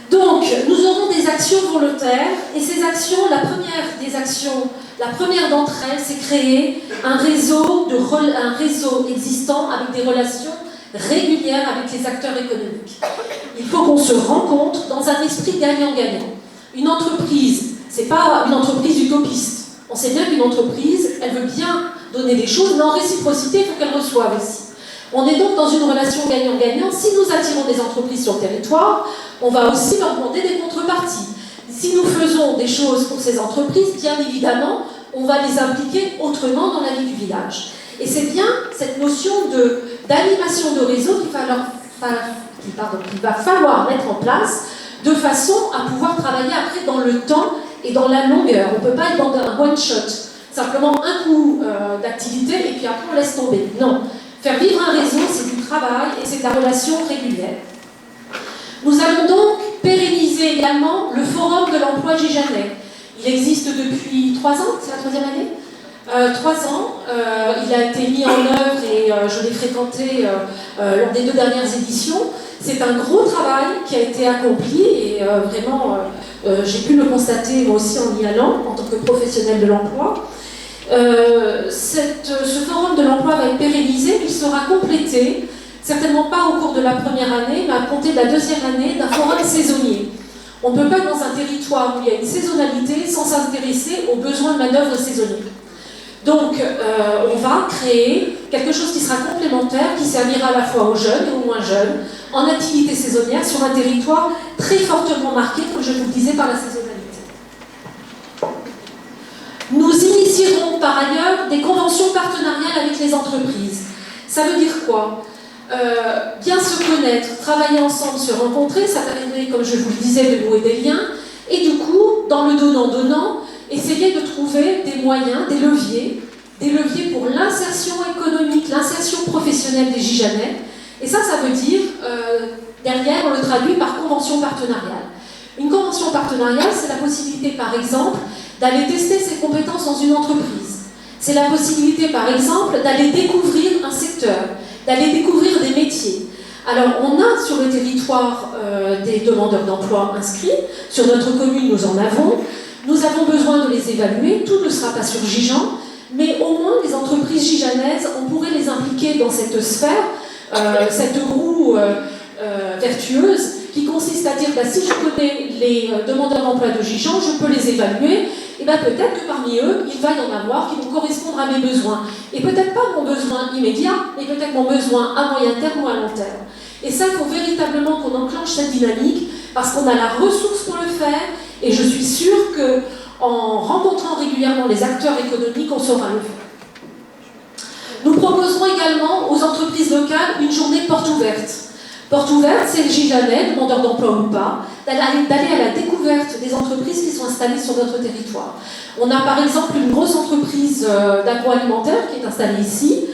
Donc, nous aurons des actions volontaires, et ces actions, la première d'entre elles, c'est créer un réseau existant avec des relations régulières avec les acteurs économiques. Il faut qu'on se rencontre dans un esprit gagnant-gagnant. Une entreprise, c'est pas une entreprise utopiste. On sait bien qu'une entreprise, elle veut bien donner des choses, mais en réciprocité, il faut qu'elle reçoive aussi. On est donc dans une relation gagnant-gagnant. Si nous attirons des entreprises sur le territoire, on va aussi leur demander des contreparties. Si nous faisons des choses pour ces entreprises, bien évidemment, on va les impliquer autrement dans la vie du village. Et c'est bien cette notion d'animation de réseau qu'il va falloir mettre en place de façon à pouvoir travailler après dans le temps et dans la longueur. On ne peut pas être dans un one-shot, simplement un coup d'activité et puis après on laisse tomber. Non. Faire vivre un réseau, c'est du travail et c'est de la relation régulière. Nous allons donc pérenniser également le Forum de l'emploi gijanais. Il existe depuis 3 ans, c'est la 3e année 3 ans. Il a été mis en œuvre et je l'ai fréquenté lors des 2 dernières éditions. C'est un gros travail qui a été accompli et vraiment, j'ai pu le constater moi aussi en y allant en tant que professionnel de l'emploi. Ce forum de l'emploi va être pérennisé, il sera complété, certainement pas au cours de la première année, mais à compter de la 2e année, d'un forum saisonnier. On ne peut pas, dans un territoire où il y a une saisonnalité, sans s'intéresser aux besoins de main-d'œuvre saisonniers. Donc, on va créer quelque chose qui sera complémentaire, qui servira à la fois aux jeunes et aux moins jeunes, en activité saisonnière, sur un territoire très fortement marqué, comme je vous le disais, par la saisonnalité. Nous initierons par ailleurs des conventions partenariales avec les entreprises. Ça veut dire quoi ? Bien se connaître, travailler ensemble, se rencontrer, ça permet, comme je vous le disais, de nouer des liens, et du coup, dans le donnant-donnant, essayer de trouver des moyens, des leviers pour l'insertion économique, l'insertion professionnelle des Gijanais. Et ça veut dire, derrière, on le traduit par convention partenariale. Une convention partenariale, c'est la possibilité, par exemple, d'aller tester ses compétences dans une entreprise. C'est la possibilité, par exemple, d'aller découvrir un secteur, d'aller découvrir des métiers. Alors, on a sur le territoire des demandeurs d'emploi inscrits. Sur notre commune, nous en avons. Nous avons besoin de les évaluer. Tout ne sera pas sur Gijan, mais au moins les entreprises gijanaises, on pourrait les impliquer dans cette sphère, cette roue vertueuse, qui consiste à dire, si je connais les demandeurs d'emploi de Gijan, je peux les évaluer, et peut-être que parmi eux, il va y en avoir qui vont correspondre à mes besoins. Et peut-être pas mon besoin immédiat, mais peut-être mon besoin à moyen terme ou à long terme. Et ça, il faut véritablement qu'on enclenche cette dynamique, parce qu'on a la ressource pour le faire, et je suis sûre qu'en rencontrant régulièrement les acteurs économiques, on saura le faire. Nous proposerons également aux entreprises locales une journée porte ouverte. Porte ouverte, c'est le Gijanais, demandeur d'emploi ou pas, d'aller à la découverte des entreprises qui sont installées sur notre territoire. On a par exemple une grosse entreprise d'agroalimentaire qui est installée ici.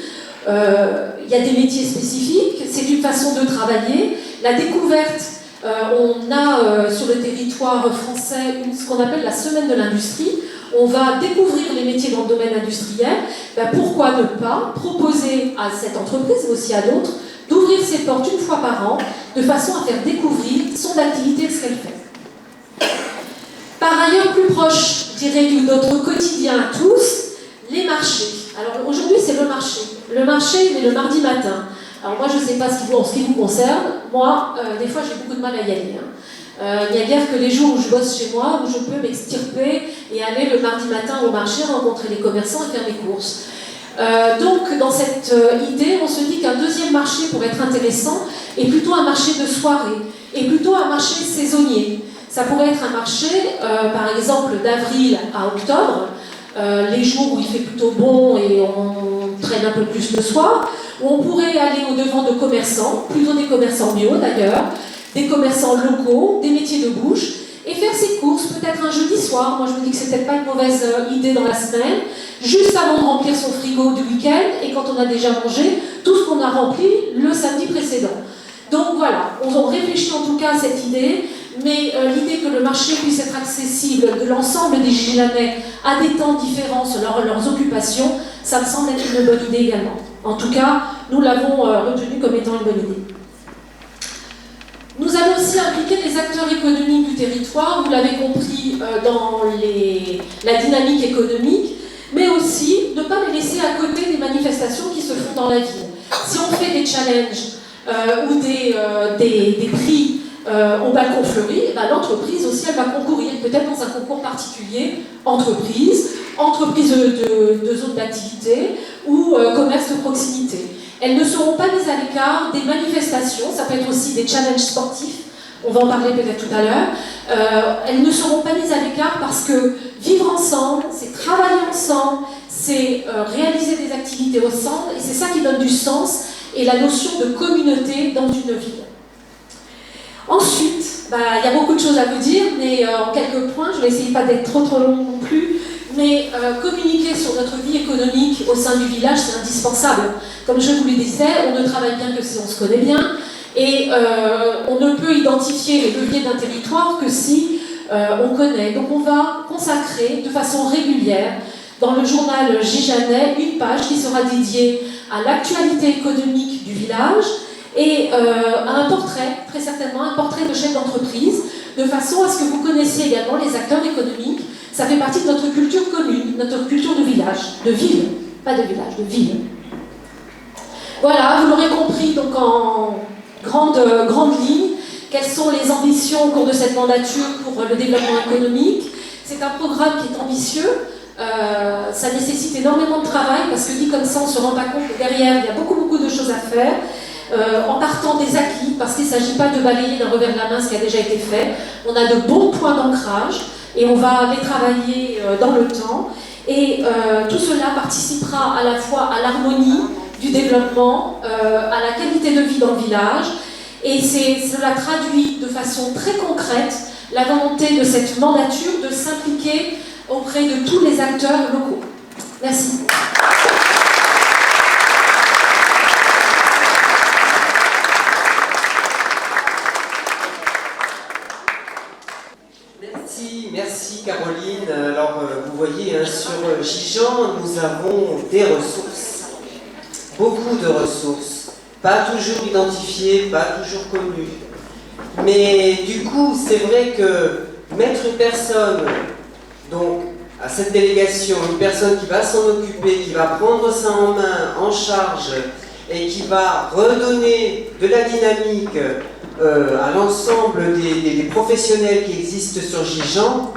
Il y a des métiers spécifiques, c'est une façon de travailler. La découverte, on a sur le territoire français ce qu'on appelle la semaine de l'industrie. On va découvrir les métiers dans le domaine industriel. Pourquoi ne pas proposer à cette entreprise, mais aussi à d'autres, d'ouvrir ses portes une fois par an, de façon à faire découvrir son activité et ce qu'elle fait. Par ailleurs, plus proche, je dirais, de notre quotidien à tous, les marchés. Alors aujourd'hui, c'est le marché. Le marché, il est le mardi matin. Alors moi, je ne sais pas en ce qui vous concerne. Moi, des fois, j'ai beaucoup de mal à y aller. Il n'y a guère que les jours où je bosse chez moi, où je peux m'extirper et aller le mardi matin au marché, rencontrer les commerçants et faire mes courses. Donc, dans cette idée, on se dit qu'un deuxième marché, pour être intéressant, est plutôt un marché de soirée, et plutôt un marché saisonnier. Ça pourrait être un marché, par exemple, d'avril à octobre, les jours où il fait plutôt bon et on traîne un peu plus le soir, où on pourrait aller au-devant de commerçants, plutôt des commerçants bio d'ailleurs, des commerçants locaux, des métiers de bouche, et faire ses courses peut-être un jeudi soir. Moi je me dis que c'est peut-être pas une mauvaise idée dans la semaine, juste avant de remplir son frigo du week-end, et quand on a déjà mangé tout ce qu'on a rempli le samedi précédent. Donc voilà, on réfléchit en tout cas à cette idée, mais l'idée que le marché puisse être accessible de l'ensemble des Gijanais à des temps différents selon leurs occupations, ça me semble être une bonne idée également. En tout cas, nous l'avons retenu comme étant une bonne idée. Nous allons aussi impliquer les acteurs économiques du territoire, vous l'avez compris, dans la dynamique économique, mais aussi ne pas les laisser à côté des manifestations qui se font dans la ville. Si on fait des challenges ou des prix au balcon fleuri, ben, l'entreprise aussi elle va concourir, peut-être dans un concours particulier, entreprise de zone d'activité ou commerce de proximité. Elles ne seront pas mises à l'écart des manifestations, ça peut être aussi des challenges sportifs, on va en parler peut-être tout à l'heure. Elles ne seront pas mises à l'écart parce que vivre ensemble, c'est travailler ensemble, c'est réaliser des activités ensemble, et c'est ça qui donne du sens et la notion de communauté dans une ville. Ensuite, il y a beaucoup de choses à vous dire, mais en quelques points, je vais essayer pas d'être trop long non plus, mais communiquer sur notre vie économique au sein du village, c'est indispensable. Comme je vous le disais, on ne travaille bien que si on se connaît bien, et on ne peut identifier les leviers d'un territoire que si on connaît. Donc on va consacrer de façon régulière dans le journal Gijanais une page qui sera dédiée à l'actualité économique du village, et un portrait, très certainement, un portrait de chef d'entreprise, de façon à ce que vous connaissiez également les acteurs économiques. Ça fait partie de notre culture commune, notre culture de village, de ville, pas de village, de ville. Voilà, vous l'aurez compris, donc en grande ligne, quelles sont les ambitions au cours de cette mandature pour le développement économique. C'est un programme qui est ambitieux, ça nécessite énormément de travail, parce que dit comme ça, on ne se rend pas compte que derrière, il y a beaucoup de choses à faire. En partant des acquis, parce qu'il ne s'agit pas de balayer d'un revers de la main ce qui a déjà été fait. On a de bons points d'ancrage et on va les travailler dans le temps. Et tout cela participera à la fois à l'harmonie du développement, à la qualité de vie dans le village. Et cela traduit de façon très concrète la volonté de cette mandature de s'impliquer auprès de tous les acteurs locaux. Merci. Merci Caroline. Alors vous voyez, sur Gijan, nous avons des ressources, beaucoup de ressources, pas toujours identifiées, pas toujours connues. Mais du coup, c'est vrai que mettre une personne donc, à cette délégation, une personne qui va s'en occuper, qui va prendre ça en main, en charge, et qui va redonner de la dynamique à l'ensemble des professionnels qui existent sur Gijan,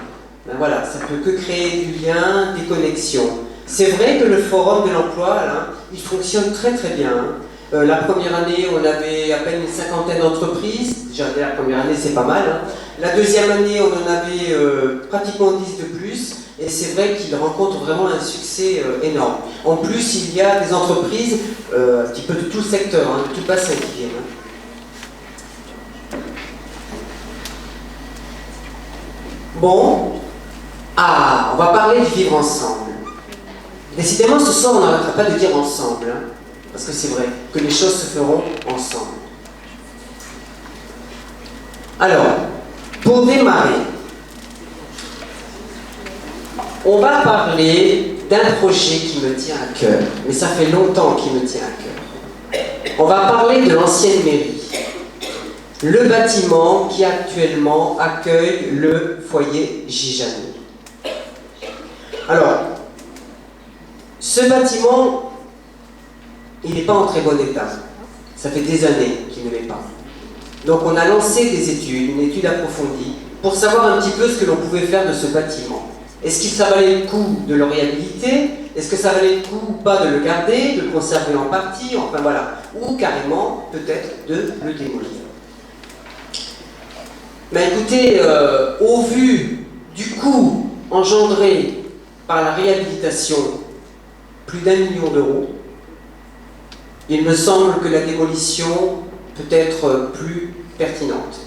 ben voilà, ça peut que créer du lien, des connexions. C'est vrai que le forum de l'emploi, là, il fonctionne très très bien. La première année, on avait à peine une cinquantaine d'entreprises. Déjà, la première année, c'est pas mal. La deuxième année, on en avait pratiquement 10 de plus. Et c'est vrai qu'il rencontre vraiment un succès énorme. En plus, il y a des entreprises, un petit peu de tout le secteur, de tout le bassin qui viennent. Bon, on va parler de vivre ensemble. Décidément, ce soir, on n'arrêtera pas de dire ensemble, parce que c'est vrai que les choses se feront ensemble. Alors, pour démarrer, on va parler d'un projet qui me tient à cœur, mais ça fait longtemps qu'il me tient à cœur. On va parler de l'ancienne mairie. Le bâtiment qui actuellement accueille le foyer Gijanais. Alors, ce bâtiment, il n'est pas en très bon état. Ça fait des années qu'il ne l'est pas. Donc on a lancé des études, une étude approfondie, pour savoir un petit peu ce que l'on pouvait faire de ce bâtiment. Est-ce que ça valait le coup de le réhabiliter? Est-ce que ça valait le coup ou pas de le garder, de le conserver en partie, enfin voilà. Ou carrément, peut-être, de le démolir. Mais écoutez, au vu du coût engendré par la réhabilitation, plus d'1 million d'euros, il me semble que la démolition peut être plus pertinente.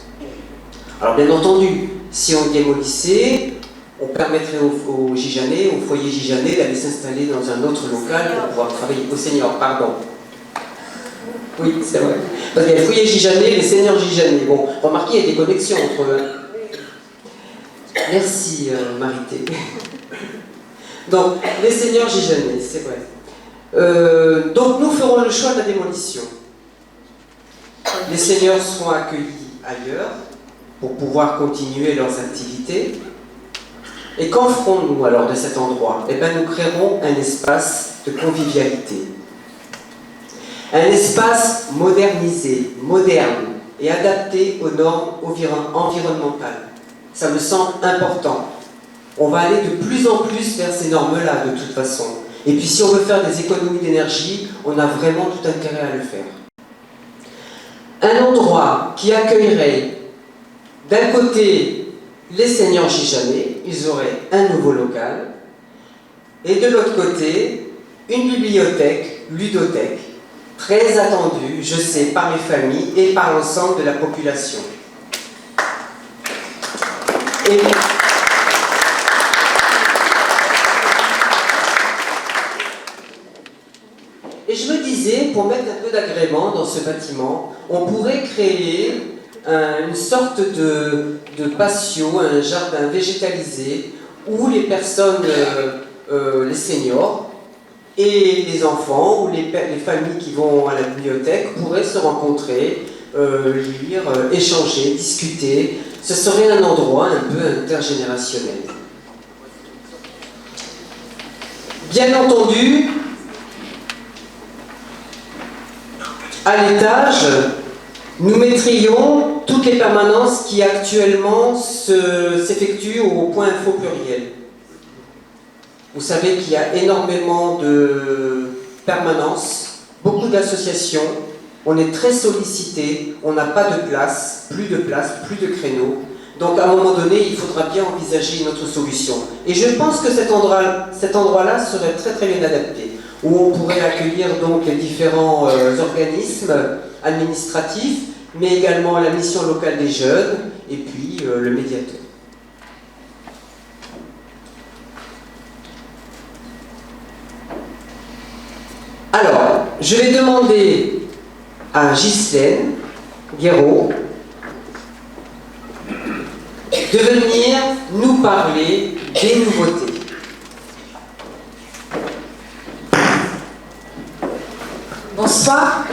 Alors bien entendu, si on démolissait, on permettrait aux Gijanais, au foyer Gijanais, d'aller s'installer dans un autre local pour pouvoir travailler. Au senior, pardon. Oui, c'est vrai. Parce qu'il y a le foyer Gijanais et les seniors Gijanais. Bon, remarquez, il y a des connexions entre eux. Merci, Marité. Donc, les seniors Gijanais, c'est vrai. Donc, nous ferons le choix de la démolition. Les seniors seront accueillis ailleurs pour pouvoir continuer leurs activités. Et qu'en ferons-nous alors de cet endroit? Eh bien, nous créerons un espace de convivialité. Un espace modernisé, moderne et adapté aux normes environnementales. Ça me semble important. On va aller de plus en plus vers ces normes-là, de toute façon. Et puis, si on veut faire des économies d'énergie, on a vraiment tout intérêt à le faire. Un endroit qui accueillerait d'un côté les seniors Gijanais, ils auraient un nouveau local, et de l'autre côté, une bibliothèque, ludothèque, très attendue, je sais, par les familles et par l'ensemble de la population. Et je me disais, pour mettre un peu d'agrément dans ce bâtiment, on pourrait créer une sorte de patio, un jardin végétalisé, où les personnes, les seniors, et les enfants ou les familles qui vont à la bibliothèque pourraient se rencontrer, lire, échanger, discuter. Ce serait un endroit un peu intergénérationnel. Bien entendu, à l'étage, nous mettrions toutes les permanences qui actuellement s'effectuent au point info pluriel. Vous savez qu'il y a énormément de permanences, beaucoup d'associations, on est très sollicité, on n'a pas de place, plus de créneaux. Donc à un moment donné, il faudra bien envisager une autre solution. Et je pense que cet endroit-là serait très très bien adapté, où on pourrait accueillir donc les différents organismes administratifs, mais également la mission locale des jeunes, et puis le médiateur. Alors, je vais demander à Ghislaine Guéraud de venir nous parler des nouveautés. Bonsoir.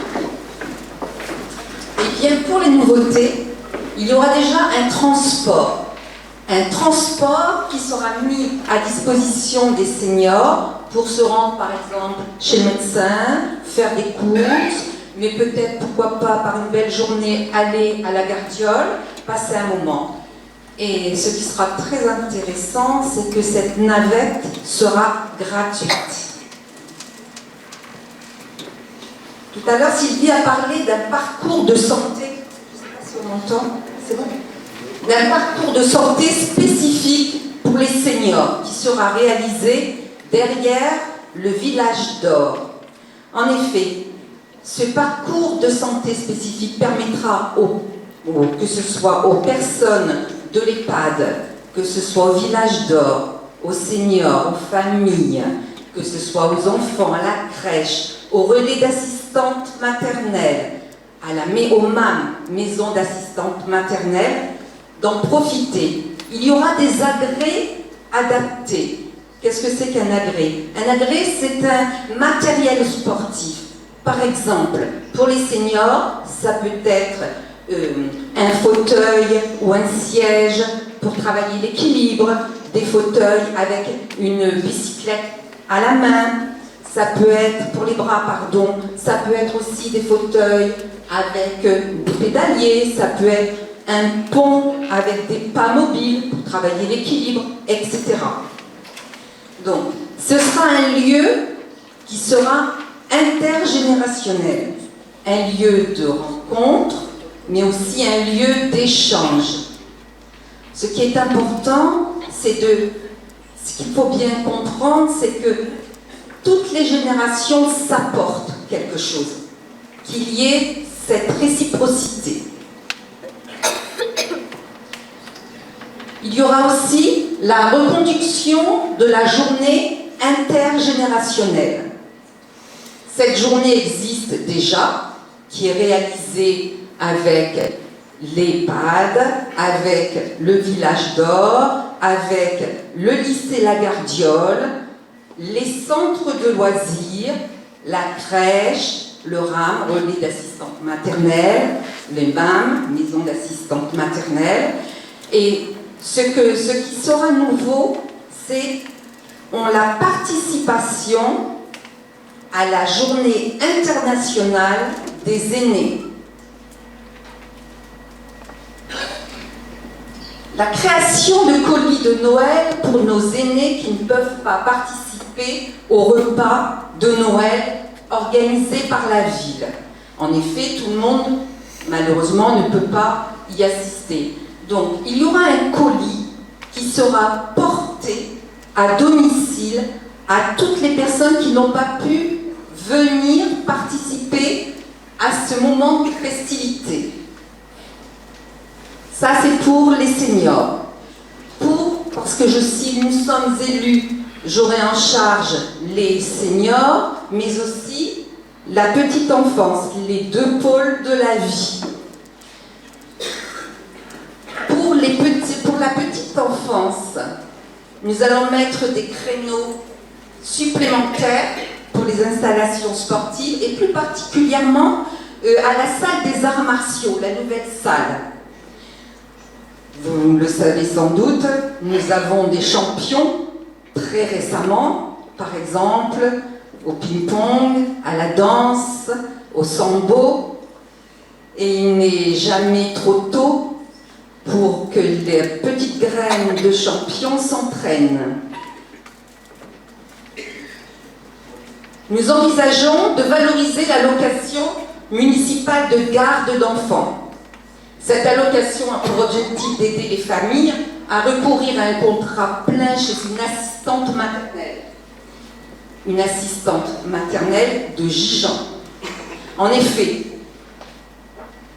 Eh bien, pour les nouveautés, il y aura déjà un transport. Un transport qui sera mis à disposition des seniors pour se rendre, par exemple, chez le médecin, faire des courses, mais peut-être, pourquoi pas, par une belle journée, aller à la Gardiole, passer un moment. Et ce qui sera très intéressant, c'est que cette navette sera gratuite. Tout à l'heure, Sylvie a parlé d'un parcours de santé, je ne sais pas si on entend, c'est bon, d'un parcours de santé spécifique pour les seniors qui sera réalisé derrière le village d'Or. En effet, ce parcours de santé spécifique permettra que ce soit aux personnes de l'EHPAD, que ce soit au village d'Or, aux seniors, aux familles, que ce soit aux enfants, à la crèche, au relais d'assistantes maternelles, aux MAM, maisons d'assistantes maternelles, d'en profiter. Il y aura des agrès adaptés. Qu'est-ce que c'est qu'un agrès? Un agrès, c'est un matériel sportif. Par exemple, pour les seniors, ça peut être un fauteuil ou un siège pour travailler l'équilibre, des fauteuils avec une bicyclette à la main, ça peut être, pour les bras, pardon, ça peut être aussi des fauteuils avec des pédaliers, ça peut être un pont avec des pas mobiles pour travailler l'équilibre, etc. Donc, ce sera un lieu qui sera intergénérationnel, un lieu de rencontre, mais aussi un lieu d'échange. Ce qui est important, ce qu'il faut bien comprendre, c'est que toutes les générations s'apportent quelque chose, qu'il y ait cette réciprocité. Il y aura aussi la reconduction de la journée intergénérationnelle. Cette journée existe déjà, qui est réalisée avec l'EHPAD, avec le Village d'Or, avec le lycée Lagardiole, les centres de loisirs, la crèche, le RAM, relais d'assistantes maternelles, les MAM, maisons d'assistantes maternelles. Et ce qui sera nouveau, c'est la participation à la journée internationale des aînés. La création de colis de Noël pour nos aînés qui ne peuvent pas participer au repas de Noël organisé par la ville. En effet, tout le monde, malheureusement, ne peut pas y assister. Donc, il y aura un colis qui sera porté à domicile à toutes les personnes qui n'ont pas pu venir participer à ce moment de festivité. Ça, c'est pour les seniors. Parce que si nous sommes élus, j'aurai en charge les seniors, mais aussi la petite enfance, les deux pôles de la vie. Pour la petite enfance, nous allons mettre des créneaux supplémentaires pour les installations sportives et plus particulièrement à la salle des arts martiaux, la nouvelle salle. Vous le savez sans doute, nous avons des champions très récemment, par exemple au ping-pong, à la danse, au sambo, et il n'est jamais trop tôt pour que les petites graines de champions s'entraînent. Nous envisageons de valoriser l'allocation municipale de garde d'enfants. Cette allocation a pour objectif d'aider les familles à recourir à un contrat plein chez une assistante maternelle. Une assistante maternelle de Gijan. En effet,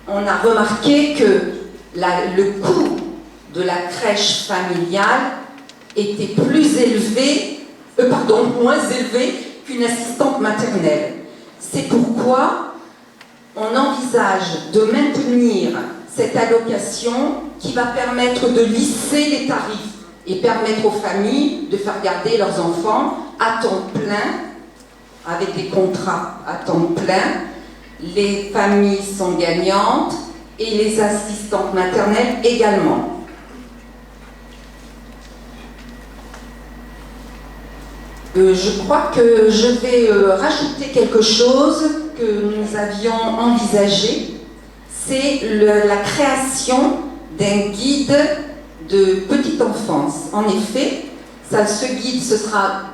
on a remarqué que le coût de la crèche familiale était moins élevé qu'une assistante maternelle. C'est pourquoi on envisage de maintenir cette allocation qui va permettre de lisser les tarifs et permettre aux familles de faire garder leurs enfants à temps plein, avec des contrats à temps plein. Les familles sont gagnantes et les assistantes maternelles également. Je crois que je vais rajouter quelque chose que nous avions envisagé. C'est la création d'un guide de petite enfance. En effet, ce guide, ce sera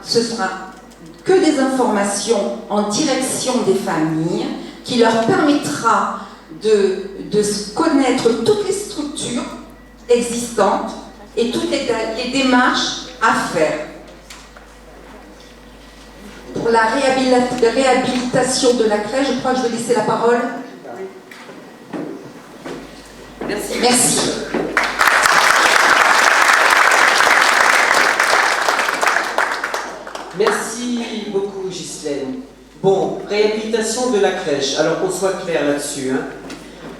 que des informations en direction des familles qui leur permettra de connaître toutes les structures existantes et toutes les démarches à faire. Pour la réhabilitation de la crèche, je crois que je vais laisser la parole. Merci. Merci beaucoup, Ghislaine. Bon, réhabilitation de la crèche. Alors qu'on soit clair là-dessus.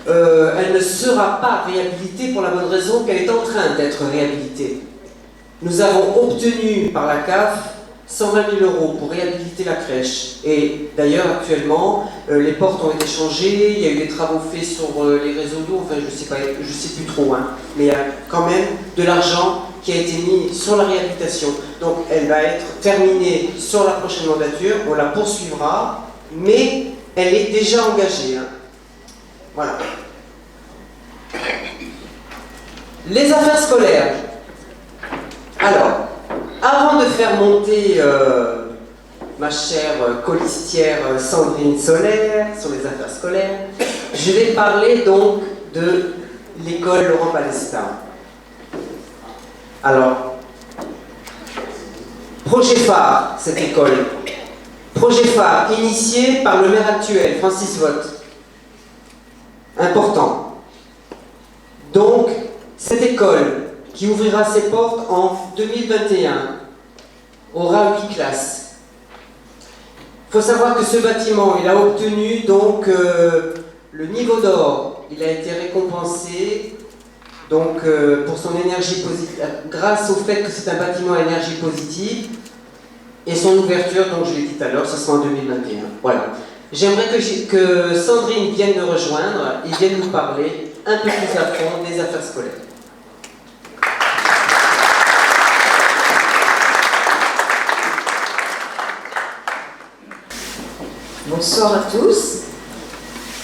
Elle ne sera pas réhabilitée pour la bonne raison qu'elle est en train d'être réhabilitée. Nous avons obtenu par la CAF 120 000 € pour réhabiliter la crèche. Et d'ailleurs, actuellement, les portes ont été changées, il y a eu des travaux faits sur les réseaux d'eau, enfin je sais plus trop, hein. Mais il y a quand même de l'argent qui a été mis sur la réhabilitation. Donc elle va être terminée sur la prochaine mandature, on la poursuivra, mais elle est déjà engagée. Hein. Voilà. Les affaires scolaires. Alors, avant de faire monter ma chère colistière Sandrine Solaire sur les affaires scolaires, je vais parler donc de l'école Laurent Palestin. Alors, projet phare, cette école. Projet phare initié par le maire actuel, Francis Vogt. Important. Donc, cette école qui ouvrira ses portes en 2021 aura 8 classes. Il faut savoir que ce bâtiment, il a obtenu donc le niveau d'or. Il a été récompensé donc, pour son énergie positive, grâce au fait que c'est un bâtiment à énergie positive. Et son ouverture, donc je l'ai dit tout à l'heure, ce sera en 2021. Voilà. J'aimerais que Sandrine vienne me rejoindre et vienne nous parler un peu plus à fond des affaires scolaires. Bonsoir à tous.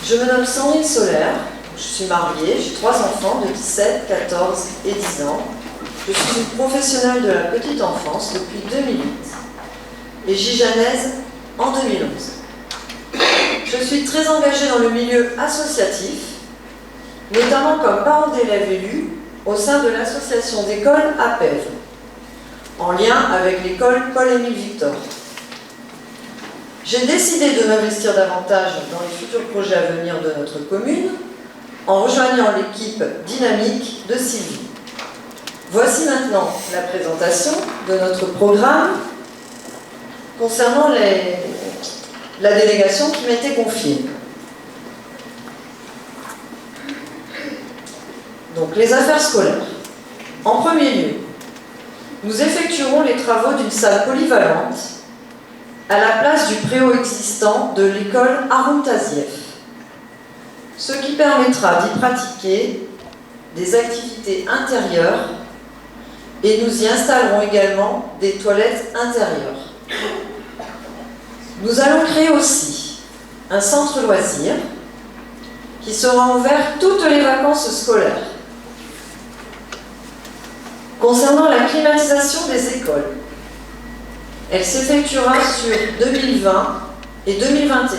Je me nomme Sandrine Solaire. Je suis mariée, j'ai 3 enfants de 17, 14 et 10 ans. Je suis une professionnelle de la petite enfance depuis 2008 et giganaise en 2011. Je suis très engagée dans le milieu associatif, notamment comme parent d'élèves élus au sein de l'association d'école APEV, en lien avec l'école Paul-Émile Victor. J'ai décidé de m'investir davantage dans les futurs projets à venir de notre commune en rejoignant l'équipe dynamique de Sylvie. Voici maintenant la présentation de notre programme concernant la délégation qui m'a été confiée. Donc, les affaires scolaires. En premier lieu, nous effectuerons les travaux d'une salle polyvalente à la place du préau existant de l'école Haroun Tazieff, ce qui permettra d'y pratiquer des activités intérieures et nous y installerons également des toilettes intérieures. Nous allons créer aussi un centre loisir qui sera ouvert toutes les vacances scolaires. Concernant la climatisation des écoles, elle s'effectuera sur 2020 et 2021.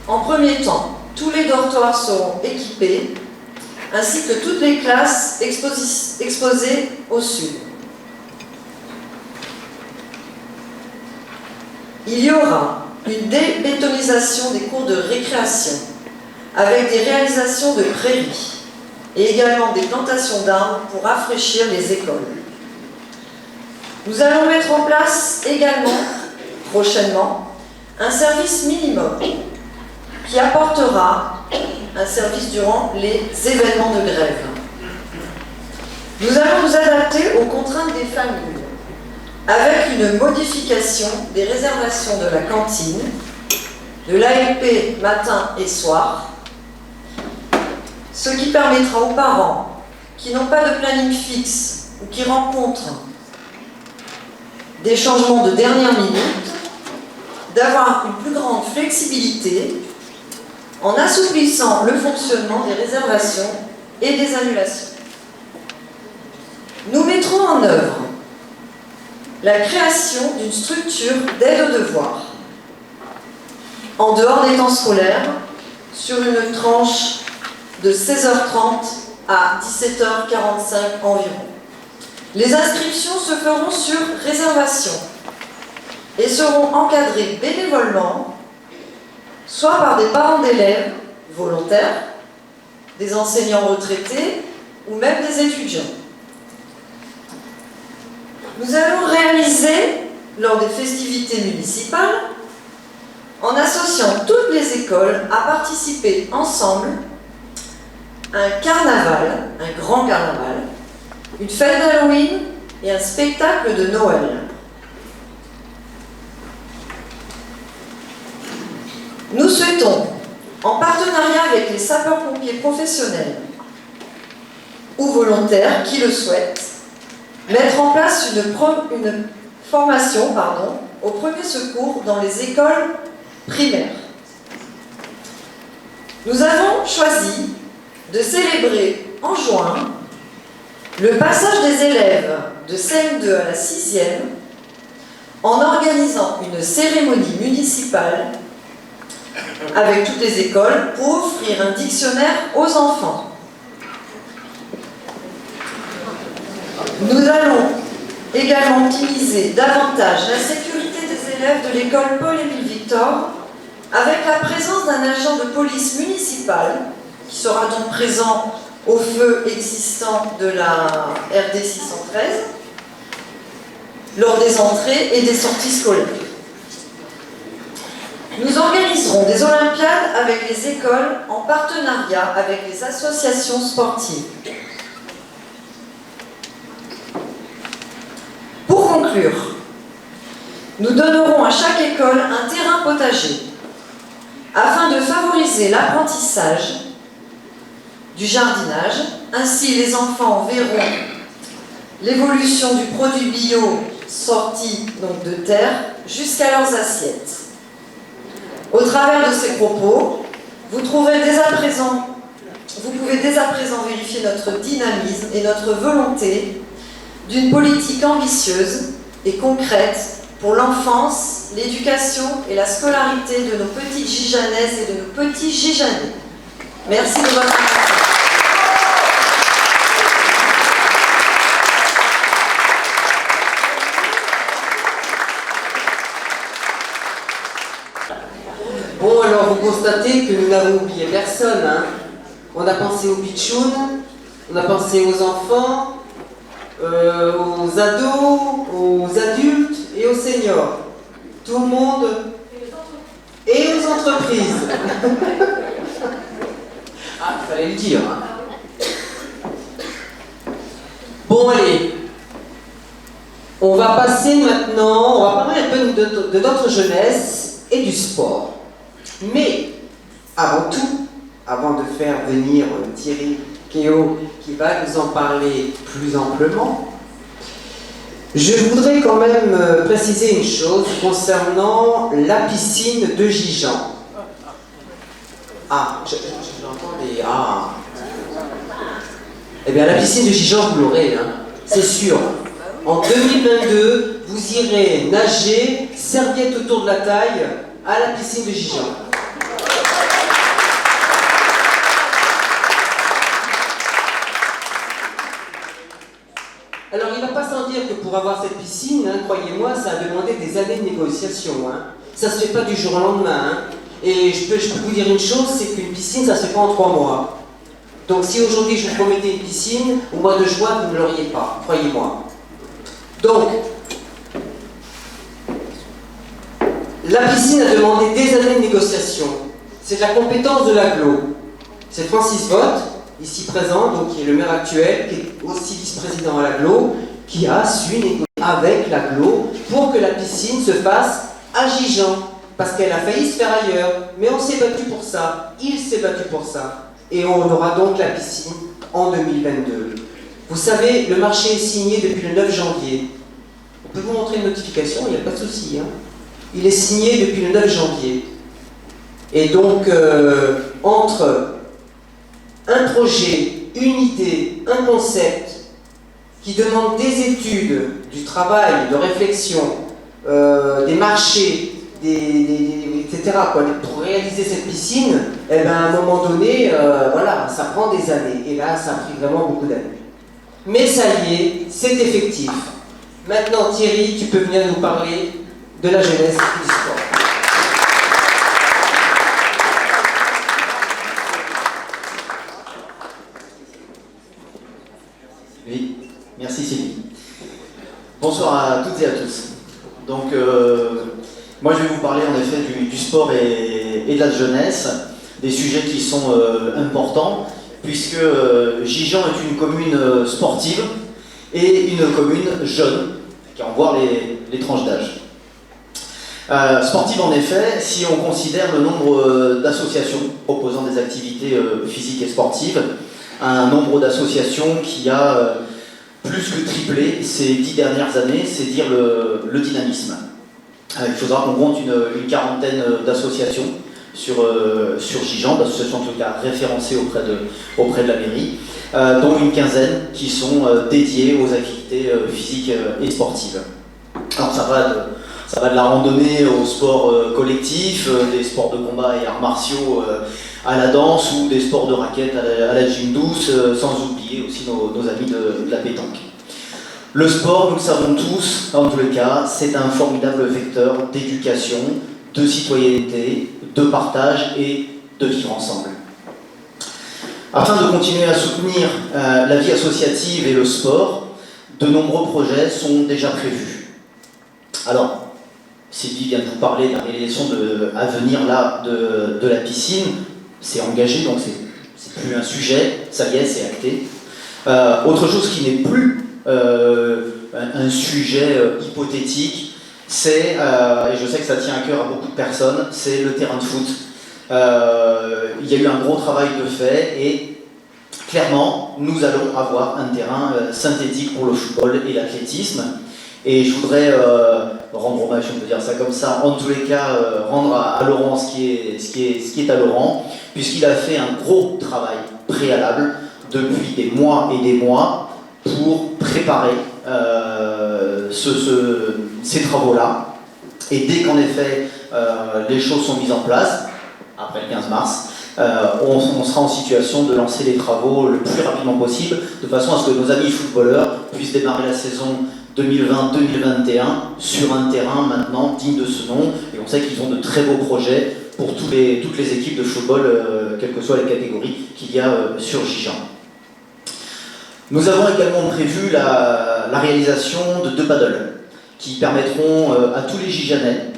En premier temps, tous les dortoirs seront équipés, ainsi que toutes les classes exposées au sud. Il y aura une débétonisation des cours de récréation, avec des réalisations de prairies, et également des plantations d'arbres pour rafraîchir les écoles. Nous allons mettre en place également, prochainement, un service minimum qui apportera un service durant les événements de grève. Nous allons nous adapter aux contraintes des familles avec une modification des réservations de la cantine, de l'ALP matin et soir, ce qui permettra aux parents qui n'ont pas de planning fixe ou qui rencontrent des changements de dernière minute d'avoir une plus grande flexibilité en assouplissant le fonctionnement des réservations et des annulations. Nous mettrons en œuvre la création d'une structure d'aide aux devoirs en dehors des temps scolaires sur une tranche de 16h30 à 17h45 environ. Les inscriptions se feront sur réservation et seront encadrées bénévolement, soit par des parents d'élèves volontaires, des enseignants retraités ou même des étudiants. Nous allons réaliser, lors des festivités municipales, en associant toutes les écoles à participer ensemble à un carnaval, un grand carnaval, une fête d'Halloween et un spectacle de Noël. Nous souhaitons, en partenariat avec les sapeurs-pompiers professionnels ou volontaires qui le souhaitent, mettre en place une formation au premier secours dans les écoles primaires. Nous avons choisi de célébrer en juin le passage des élèves de CM2 à la 6e en organisant une cérémonie municipale avec toutes les écoles pour offrir un dictionnaire aux enfants. Nous allons également optimiser davantage la sécurité des élèves de l'école Paul-Émile Victor avec la présence d'un agent de police municipale qui sera donc présent au feu existant de la RD 613 lors des entrées et des sorties scolaires. Nous organiserons des olympiades avec les écoles en partenariat avec les associations sportives. Pour conclure, nous donnerons à chaque école un terrain potager afin de favoriser l'apprentissage du jardinage. Ainsi, les enfants verront l'évolution du produit bio sorti donc de terre jusqu'à leurs assiettes. Au travers de ces propos, vous pouvez dès à présent vérifier notre dynamisme et notre volonté d'une politique ambitieuse et concrète pour l'enfance, l'éducation et la scolarité de nos petites Gijanaises et de nos petits Gijanais. Merci de votre attention. Bon, alors vous constatez que nous n'avons oublié personne. Hein. On a pensé aux bitchounes, on a pensé aux enfants, aux ados, aux adultes et aux seniors. Tout le monde. Et aux entreprises. Ah, il fallait le dire. Hein. Bon, allez. On va passer maintenant, on va parler un peu de notre jeunesse et du sport. Mais, avant tout, avant de faire venir Thierry Kéo, qui va nous en parler plus amplement, je voudrais quand même préciser une chose concernant la piscine de Gijan. Ah, j'entends des... Ah. Eh bien, la piscine de Gijan, vous l'aurez, hein, c'est sûr. En 2022, vous irez nager, serviette autour de la taille, à la piscine de Gijan. Alors, il ne va pas sans dire que pour avoir cette piscine, hein, croyez-moi, ça a demandé des années de négociation. Hein. Ça ne se fait pas du jour au lendemain. Hein. Et je peux vous dire une chose, c'est qu'une piscine, ça ne se fait pas en 3 mois. Donc, si aujourd'hui je vous promettais une piscine, au mois de juin, vous ne l'auriez pas, croyez-moi. Donc, la piscine a demandé des années de négociation. C'est de la compétence de l'agglo. C'est Francis Vogt, ici présent, donc qui est le maire actuel, qui est aussi vice-président à l'agglo, qui a su négocier avec l'agglo pour que la piscine se fasse à Gijan, parce qu'elle a failli se faire ailleurs. Mais on s'est battu pour ça, il s'est battu pour ça. Et on aura donc la piscine en 2022. Vous savez, le marché est signé depuis le 9 janvier. On peut vous montrer une notification, il n'y a pas de souci. Hein. Il est signé depuis le 9 janvier. Et donc, entre un projet, une idée, un concept qui demande des études, du travail, de réflexion, des marchés, etc., quoi, pour réaliser cette piscine, eh ben, à un moment donné, voilà, ça prend des années. Et là, ça a pris vraiment beaucoup d'années. Mais ça y est, c'est effectif. Maintenant, Thierry, tu peux venir nous parler de la jeunesse et du sport. Oui, merci Sylvie. Bonsoir à toutes et à tous. Donc, moi je vais vous parler en effet du sport et de la jeunesse, des sujets qui sont importants, puisque Gijan est une commune sportive et une commune jeune, qui en voit les tranches d'âge. Sportive en effet, si on considère le nombre d'associations proposant des activités physiques et sportives, un nombre d'associations qui a plus que triplé ces 10 dernières années, c'est dire le dynamisme. Il faudra qu'on compte une quarantaine d'associations sur Gijan, d'associations en tout cas référencées auprès de la mairie, dont une quinzaine qui sont dédiées aux activités physiques et sportives. Alors ça va de la randonnée au sport collectif, des sports de combat et arts martiaux à la danse ou des sports de raquettes à la gym douce, sans oublier aussi nos amis de la pétanque. Le sport, nous le savons tous, en tous les cas, c'est un formidable vecteur d'éducation, de citoyenneté, de partage et de vivre ensemble. Afin de continuer à soutenir la vie associative et le sport, de nombreux projets sont déjà prévus. Alors, Sylvie vient de vous parler de la réalisation à venir là, de la piscine. C'est engagé, donc c'est plus un sujet, ça y est, c'est acté. Autre chose qui n'est plus un sujet hypothétique, c'est, et je sais que ça tient à cœur à beaucoup de personnes, c'est le terrain de foot. Il y a eu un gros travail de fait et clairement, nous allons avoir un terrain synthétique pour le football et l'athlétisme. Et je voudrais rendre hommage, on peut dire ça comme ça, en tous les cas, rendre à Laurent ce qui est à Laurent, puisqu'il a fait un gros travail préalable depuis des mois et des mois pour préparer ces travaux-là. Et dès qu'en effet les choses sont mises en place, après le 15 mars, on sera en situation de lancer les travaux le plus rapidement possible, de façon à ce que nos amis footballeurs puissent démarrer la saison 2020-2021 sur un terrain maintenant digne de ce nom. Et on sait qu'ils ont de très beaux projets pour toutes les équipes de football, quelles que soient les catégories qu'il y a sur Gijan. Nous avons également prévu la réalisation de 2 paddles qui permettront à tous les Gijanais,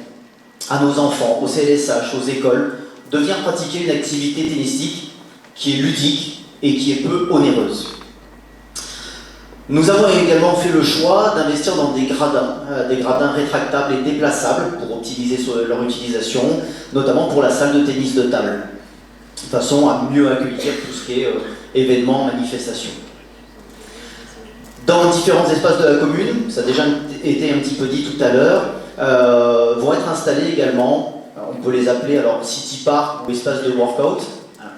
à nos enfants, aux CLSH, aux écoles, de venir pratiquer une activité tennistique qui est ludique et qui est peu onéreuse. Nous avons également fait le choix d'investir dans des gradins rétractables et déplaçables pour optimiser leur utilisation, notamment pour la salle de tennis de table, de façon à mieux accueillir tout ce qui est événements, manifestations. Dans différents espaces de la commune, ça a déjà été un petit peu dit tout à l'heure, vont être installés également, on peut les appeler alors City Park ou espace de workout.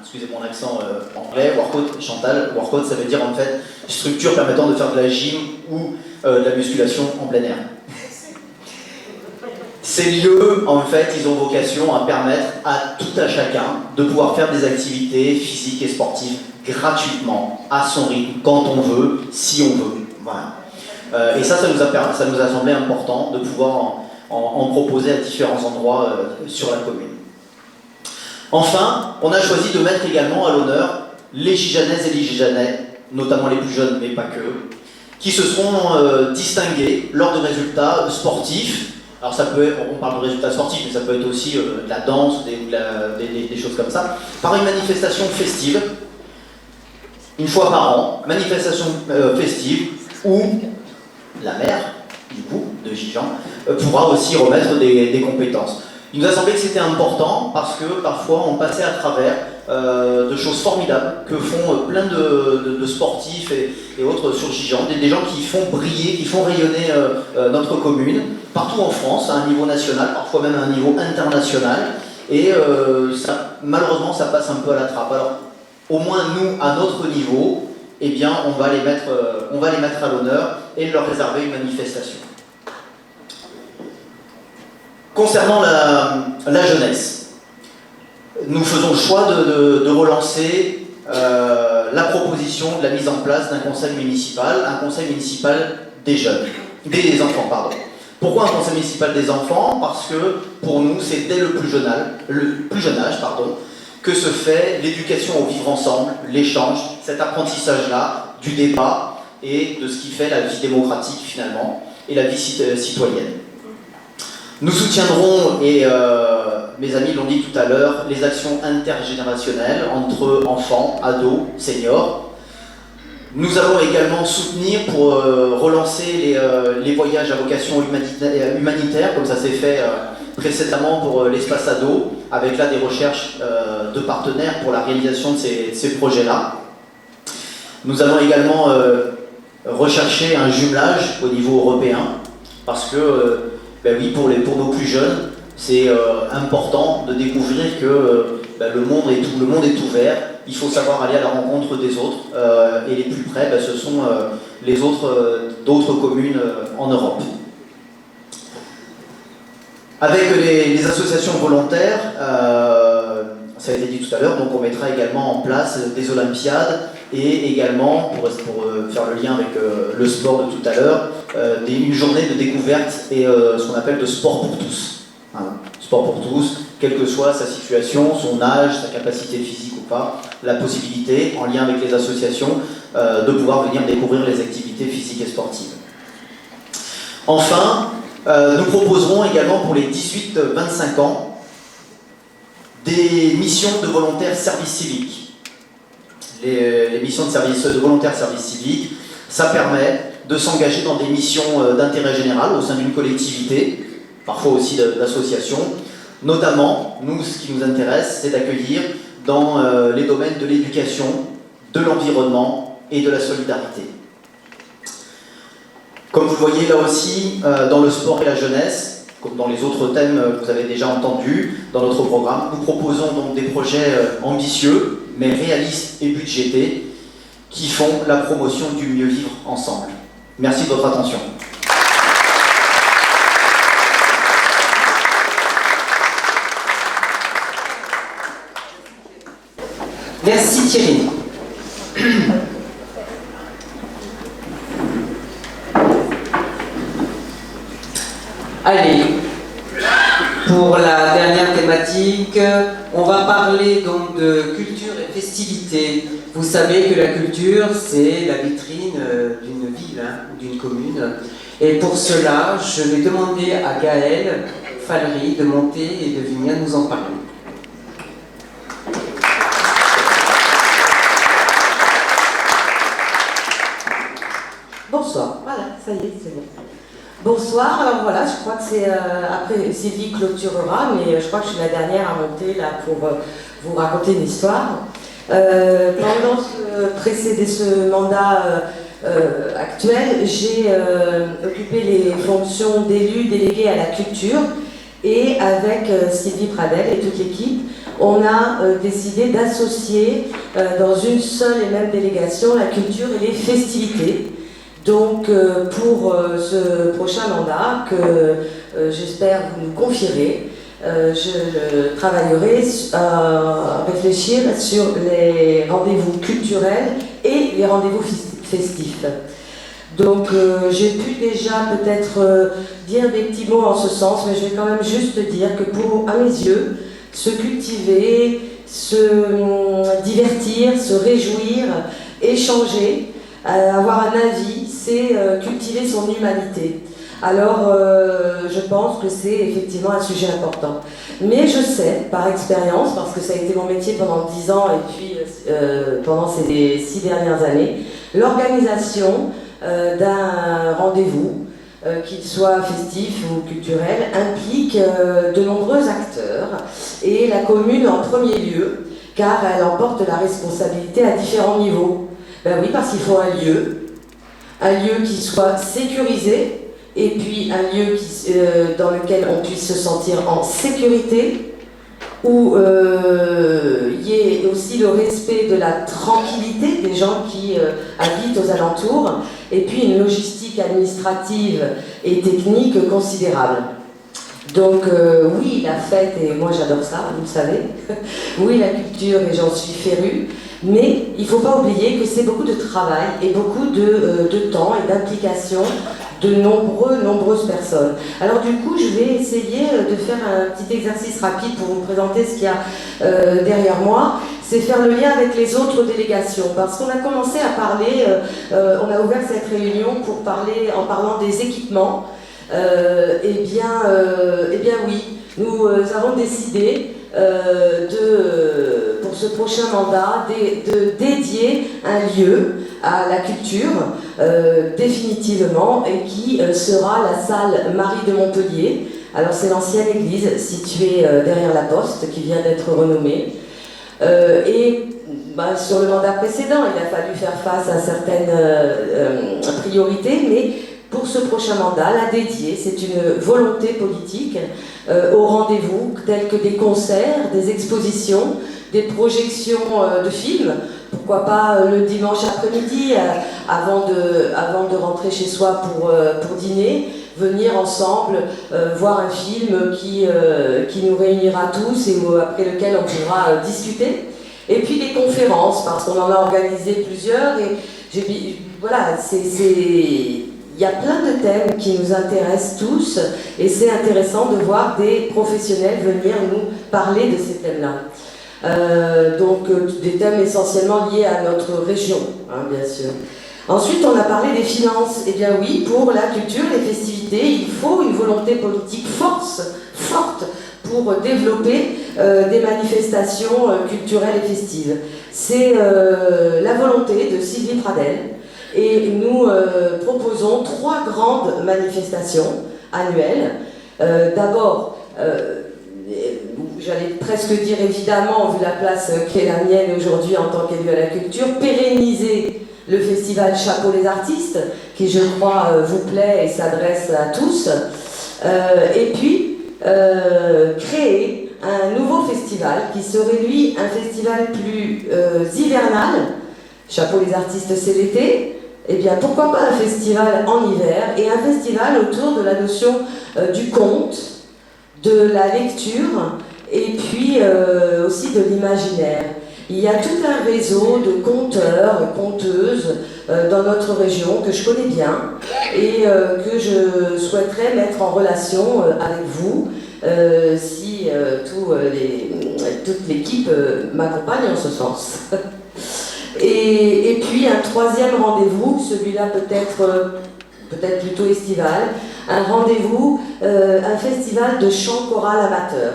Excusez mon accent anglais, workout, Chantal, workout ça veut dire en fait structure permettant de faire de la gym ou de la musculation en plein air. Ces lieux, en fait, ils ont vocation à permettre à tout à chacun de pouvoir faire des activités physiques et sportives gratuitement, à son rythme, quand on veut, si on veut. Voilà. Et ça nous a semblé important de pouvoir en proposer à différents endroits sur la commune. Enfin, on a choisi de mettre également à l'honneur les Gijanaises et les Gijanais, notamment les plus jeunes, mais pas que, qui se seront distingués lors de résultats sportifs. Alors ça peut être, on parle de résultats sportifs, mais ça peut être aussi de la danse, des choses comme ça, par une manifestation festive, une fois par an, manifestation festive, où la maire, du coup, de Gijan, pourra aussi remettre des compétences. Il nous a semblé que c'était important parce que parfois on passait à travers de choses formidables que font plein de sportifs et autres sur Gijan, des gens qui font briller, qui font rayonner notre commune, partout en France, à un niveau national, parfois même à un niveau international, et malheureusement ça passe un peu à la trappe. Alors au moins nous, à notre niveau, eh bien, on va les mettre à l'honneur et leur réserver une manifestation. Concernant la jeunesse, nous faisons le choix de relancer la proposition de la mise en place d'un conseil municipal des enfants, pardon. Pourquoi un conseil municipal des enfants? Parce que pour nous, c'est dès le plus jeune âge, que se fait l'éducation au vivre ensemble, l'échange, cet apprentissage-là, du débat et de ce qui fait la vie démocratique finalement et la vie citoyenne. Nous soutiendrons, et mes amis l'ont dit tout à l'heure, les actions intergénérationnelles entre enfants, ados, seniors. Nous allons également soutenir pour relancer les voyages à vocation humanitaire, comme ça s'est fait précédemment pour l'espace ado, avec là des recherches de partenaires pour la réalisation de ces projets-là. Nous allons également rechercher un jumelage au niveau européen, parce que oui, pour nos plus jeunes, c'est important de découvrir que le monde est ouvert. Il faut savoir aller à la rencontre des autres. Et les plus près, ce sont d'autres communes en Europe. Avec les associations volontaires, ça a été dit tout à l'heure, donc on mettra également en place des olympiades et également, pour faire le lien avec le sport de tout à l'heure, une journée de découverte et ce qu'on appelle de sport pour tous. Voilà. Sport pour tous, quelle que soit sa situation, son âge, sa capacité physique ou pas, la possibilité, en lien avec les associations, de pouvoir venir découvrir les activités physiques et sportives. Enfin, nous proposerons également pour les 18-25 ans des missions de volontaires service civique. Les missions de volontaires service civique, ça permet de s'engager dans des missions d'intérêt général au sein d'une collectivité, parfois aussi d'associations. Notamment, nous, ce qui nous intéresse, c'est d'accueillir dans les domaines de l'éducation, de l'environnement et de la solidarité. Comme vous le voyez là aussi, dans le sport et la jeunesse, comme dans les autres thèmes que vous avez déjà entendus dans notre programme, nous proposons donc des projets ambitieux, mais réalistes et budgétés, qui font la promotion du mieux vivre ensemble. Merci de votre attention. Merci Thierry. Allez, pour la dernière thématique, on va parler donc de culture et festivités. Vous savez que la culture, c'est la vitrine d'une ville, d'une commune. Et pour cela, je vais demander à Gaëlle Fallery de monter et de venir nous en parler. Bonsoir, voilà, ça y est, c'est bon. Bonsoir, alors voilà, je crois que c'est après Sylvie clôturera, mais je crois que je suis la dernière à monter là pour vous raconter une histoire. Pendant ce mandat actuel, j'ai occupé les fonctions d'élu délégué à la culture et avec Sylvie Pradel et toute l'équipe, on a décidé d'associer dans une seule et même délégation la culture et les festivités. Donc pour ce prochain mandat que j'espère vous nous confierez, je travaillerai à réfléchir sur les rendez-vous culturels et les rendez-vous festifs. Donc j'ai pu déjà peut-être dire des petits mots en ce sens, mais je vais quand même juste dire que à mes yeux, se cultiver, se divertir, se réjouir, échanger, avoir un avis, c'est cultiver son humanité. Alors, je pense que c'est effectivement un sujet important. Mais je sais, par expérience, parce que ça a été mon métier pendant 10 ans et puis pendant ces 6 dernières années, l'organisation d'un rendez-vous, qu'il soit festif ou culturel, implique de nombreux acteurs et la commune en premier lieu, car elle emporte la responsabilité à différents niveaux. Ben oui, parce qu'il faut un lieu qui soit sécurisé, et puis un lieu dans lequel on puisse se sentir en sécurité, où il y ait aussi le respect de la tranquillité des gens qui habitent aux alentours, et puis une logistique administrative et technique considérable. Donc oui, la fête, et moi j'adore ça, vous le savez, oui, la culture, et j'en suis férue, mais il ne faut pas oublier que c'est beaucoup de travail et beaucoup de temps et d'implication de nombreuses personnes. Alors du coup, je vais essayer de faire un petit exercice rapide pour vous présenter ce qu'il y a derrière moi. C'est faire le lien avec les autres délégations, parce qu'on a commencé à parler, on a ouvert cette réunion pour parler, en parlant des équipements. Eh bien oui, nous avons décidé pour ce prochain mandat de dédier un lieu à la culture définitivement, et qui sera la salle Marie de Montpellier. Alors c'est l'ancienne église située derrière la Poste qui vient d'être renommée. Sur le mandat précédent, il a fallu faire face à certaines priorités, mais pour ce prochain mandat, la dédier, c'est une volonté politique au rendez-vous, tels que des concerts, des expositions, des projections de films, pourquoi pas le dimanche après-midi, avant de rentrer chez soi pour dîner, venir ensemble voir un film qui nous réunira tous et après lequel on pourra discuter. Et puis des conférences, parce qu'on en a organisé plusieurs, et voilà, il y a plein de thèmes qui nous intéressent tous, et c'est intéressant de voir des professionnels venir nous parler de ces thèmes-là. Donc des thèmes essentiellement liés à notre région, hein, bien sûr. Ensuite, on a parlé des finances. Eh bien oui, pour la culture, les festivités, il faut une volonté politique forte pour développer des manifestations culturelles et festives. C'est la volonté de Sylvie Pradel. Et nous proposons 3 grandes manifestations annuelles. D'abord, j'allais presque dire évidemment, vu la place qui est la mienne aujourd'hui en tant qu'élue à la culture, pérenniser le festival Chapeau les artistes, qui je crois vous plaît et s'adresse à tous. Et puis, créer un nouveau festival qui serait lui un festival plus hivernal. Chapeau les artistes c'est l'été. Eh bien, pourquoi pas un festival en hiver et un festival autour de la notion du conte, de la lecture et puis aussi de l'imaginaire. Il y a tout un réseau de conteurs et conteuses dans notre région que je connais bien et que je souhaiterais mettre en relation avec vous si toute l'équipe m'accompagne en ce sens. Et puis un 3e rendez-vous, celui-là peut-être plutôt estival, un rendez-vous, un festival de chant choral amateur,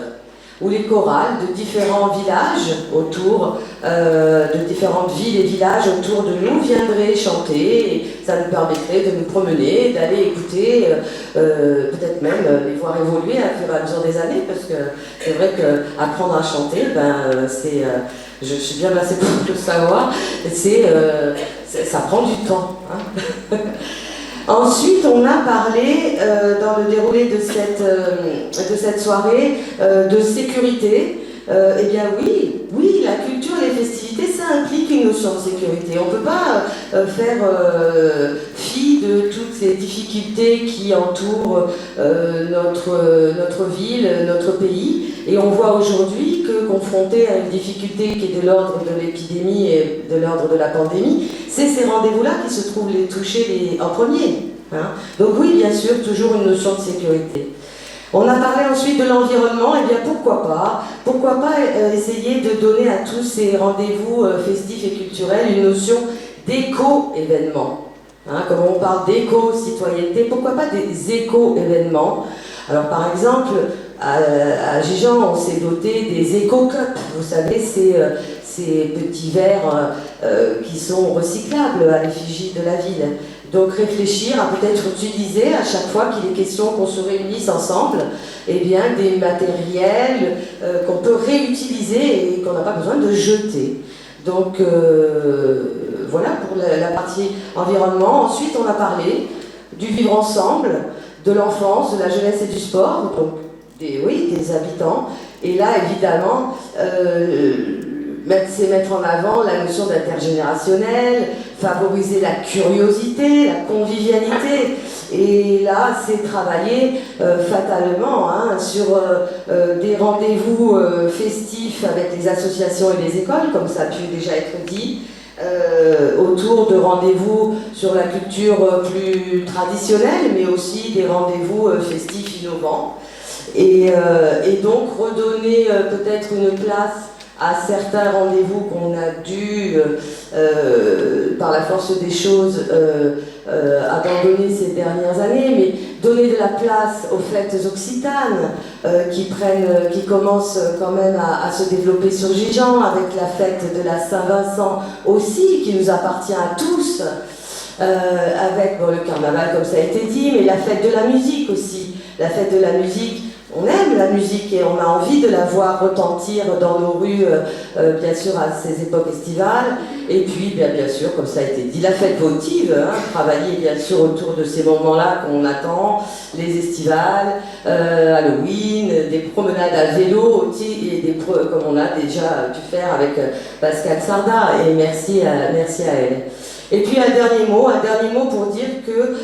où les chorales de différents villages autour, de différentes villes et villages autour de nous viendraient chanter, et ça nous permettrait de nous promener, d'aller écouter, peut-être même les voir évoluer au fur et à mesure des années, parce que c'est vrai qu'apprendre à chanter, je suis bien placée pour le savoir, ça prend du temps. Hein. Ensuite, on a parlé, dans le déroulé de cette soirée, de sécurité. Eh bien oui, la culture et les festivités, ça implique une notion de sécurité. On ne peut pas faire fi de toutes ces difficultés qui entourent notre ville, notre pays. Et on voit aujourd'hui que, confronté à une difficulté qui est de l'ordre de l'épidémie et de l'ordre de la pandémie, c'est ces rendez-vous-là qui se trouvent les toucher en premier. Hein. Donc oui, bien sûr, toujours une notion de sécurité. On a parlé ensuite de l'environnement, et bien pourquoi pas essayer de donner à tous ces rendez-vous festifs et culturels une notion d'éco-événement. Hein, comme on parle d'éco-citoyenneté, pourquoi pas des éco-événements? Alors par exemple, à Gijan, on s'est doté des éco-cups, vous savez, ces petits verres qui sont recyclables à l'effigie de la ville. Donc réfléchir à peut-être utiliser à chaque fois qu'il est question qu'on se réunisse ensemble, eh bien, des matériels qu'on peut réutiliser et qu'on n'a pas besoin de jeter. Donc voilà pour la partie environnement. Ensuite, on a parlé du vivre ensemble, de l'enfance, de la jeunesse et du sport, donc des habitants. Et là, évidemment, c'est mettre en avant la notion d'intergénérationnel, favoriser la curiosité, la convivialité. Et là, c'est travailler fatalement sur des rendez-vous festifs avec les associations et les écoles, comme ça a pu déjà être dit, autour de rendez-vous sur la culture plus traditionnelle, mais aussi des rendez-vous festifs innovants. Et donc redonner peut-être une place à certains rendez-vous qu'on a dû, par la force des choses, abandonner ces dernières années, mais donner de la place aux fêtes occitanes qui commencent quand même à se développer sur Gijan, avec la fête de la Saint-Vincent aussi, qui nous appartient à tous, avec le carnaval comme ça a été dit, mais la fête de la musique aussi, la fête de la musique. On aime la musique et on a envie de la voir retentir dans nos rues, bien sûr, à ces époques estivales. Et puis, bien sûr, comme ça a été dit, la fête votive, travailler bien sûr autour de ces moments-là qu'on attend, les estivales, Halloween, des promenades à vélo, et comme on a déjà pu faire avec Pascal Sarda, et merci à elle. Et puis un dernier mot pour dire que,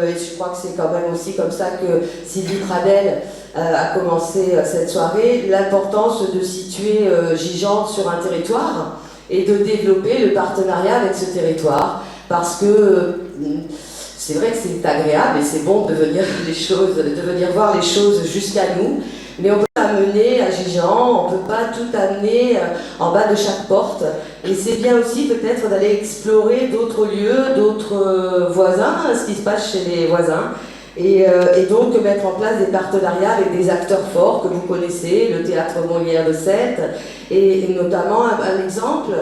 et je crois que c'est quand même aussi comme ça que Sylvie Pradel a commencé cette soirée, l'importance de situer Gijan sur un territoire et de développer le partenariat avec ce territoire. Parce que c'est vrai que c'est agréable et c'est bon de venir voir les choses jusqu'à nous, mais on peut amener à Gijan, on ne peut pas tout amener en bas de chaque porte. Et c'est bien aussi peut-être d'aller explorer d'autres lieux, d'autres voisins, ce qui se passe chez les voisins. Et donc mettre en place des partenariats avec des acteurs forts que vous connaissez, le Théâtre Molière de Sète, et notamment un exemple,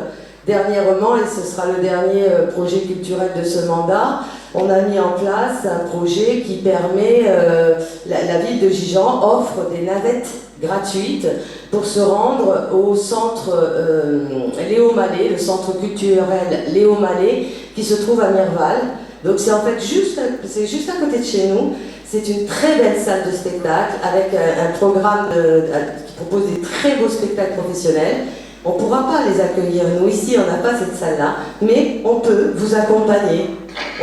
dernièrement, et ce sera le dernier projet culturel de ce mandat, on a mis en place un projet qui permet, la ville de Gijan offre des navettes gratuites pour se rendre au centre Léo Mallet, le centre culturel Léo Mallet, qui se trouve à Mirval. Donc c'est en fait juste à côté de chez nous. C'est une très belle salle de spectacle avec un programme qui propose des très beaux spectacles professionnels. On ne pourra pas les accueillir, nous ici on n'a pas cette salle-là, mais on peut vous accompagner,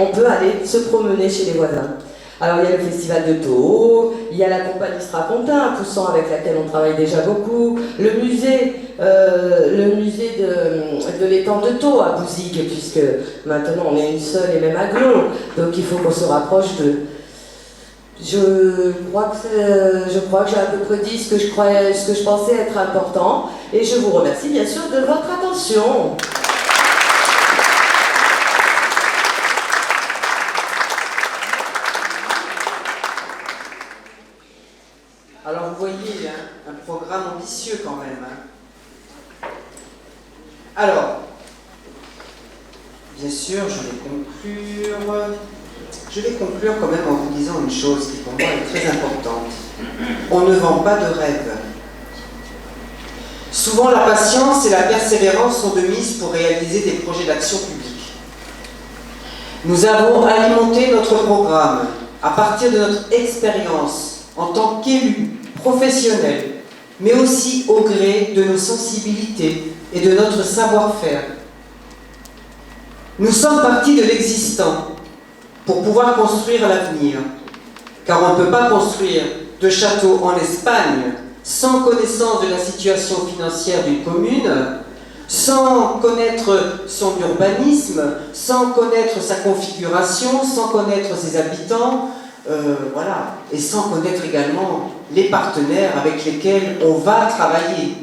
on peut aller se promener chez les voisins. Alors il y a le festival de Toho, il y a la compagnie Strapontin, un Poussan avec laquelle on travaille déjà beaucoup, le musée de l'étang de Thau à Bouzic, puisque maintenant on est une seule et même aglo, donc il faut qu'on se rapproche d'eux. Je crois que j'ai à peu près dit ce que je pensais être important, et je vous remercie bien sûr de votre attention. Alors vous voyez, hein, un programme ambitieux quand même. Hein. Alors, bien sûr, je vais conclure quand même en vous disant une chose qui pour moi est très importante. On ne vend pas de rêve. Souvent la patience et la persévérance sont de mise pour réaliser des projets d'action publique. Nous avons alimenté notre programme à partir de notre expérience en tant qu'élus, professionnels, mais aussi au gré de nos sensibilités et de notre savoir-faire. Nous sommes partis de l'existant pour pouvoir construire l'avenir, car on ne peut pas construire de château en Espagne sans connaissance de la situation financière d'une commune, sans connaître son urbanisme, sans connaître sa configuration, sans connaître ses habitants, voilà, et sans connaître également les partenaires avec lesquels on va travailler.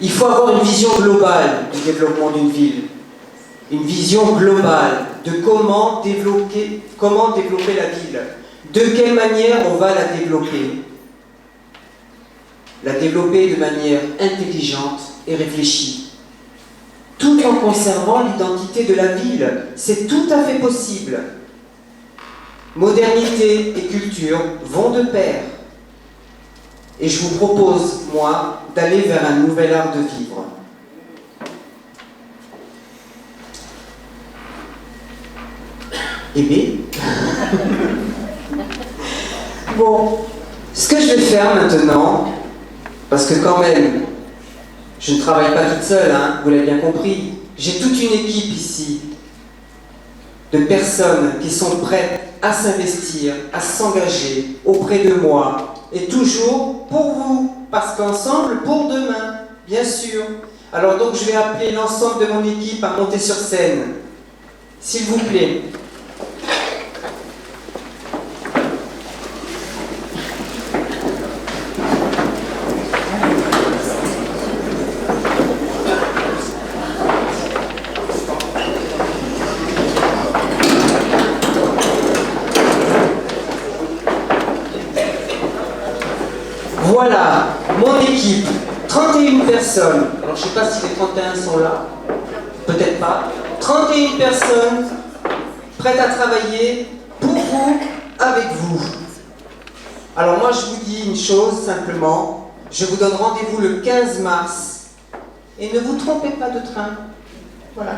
Il faut avoir une vision globale du développement d'une ville, une vision globale de comment développer la ville, de quelle manière on va la développer de manière intelligente et réfléchie, tout en conservant l'identité de la ville. C'est tout à fait possible. Modernité et culture vont de pair. Et je vous propose, moi, d'aller vers un nouvel art de vivre. Aimé. Bon, ce que je vais faire maintenant, parce que quand même, je ne travaille pas toute seule, hein, vous l'avez bien compris, j'ai toute une équipe ici de personnes qui sont prêtes à s'investir, à s'engager auprès de moi, et toujours pour vous, parce qu'ensemble, pour demain, bien sûr. Alors donc, je vais appeler l'ensemble de mon équipe à monter sur scène. S'il vous plaît. Voilà, mon équipe, 31 personnes. Alors je ne sais pas si les 31 sont là, peut-être pas. 31 personnes prêtes à travailler pour vous, avec vous. Alors moi je vous dis une chose simplement, je vous donne rendez-vous le 15 mars et ne vous trompez pas de train. Voilà.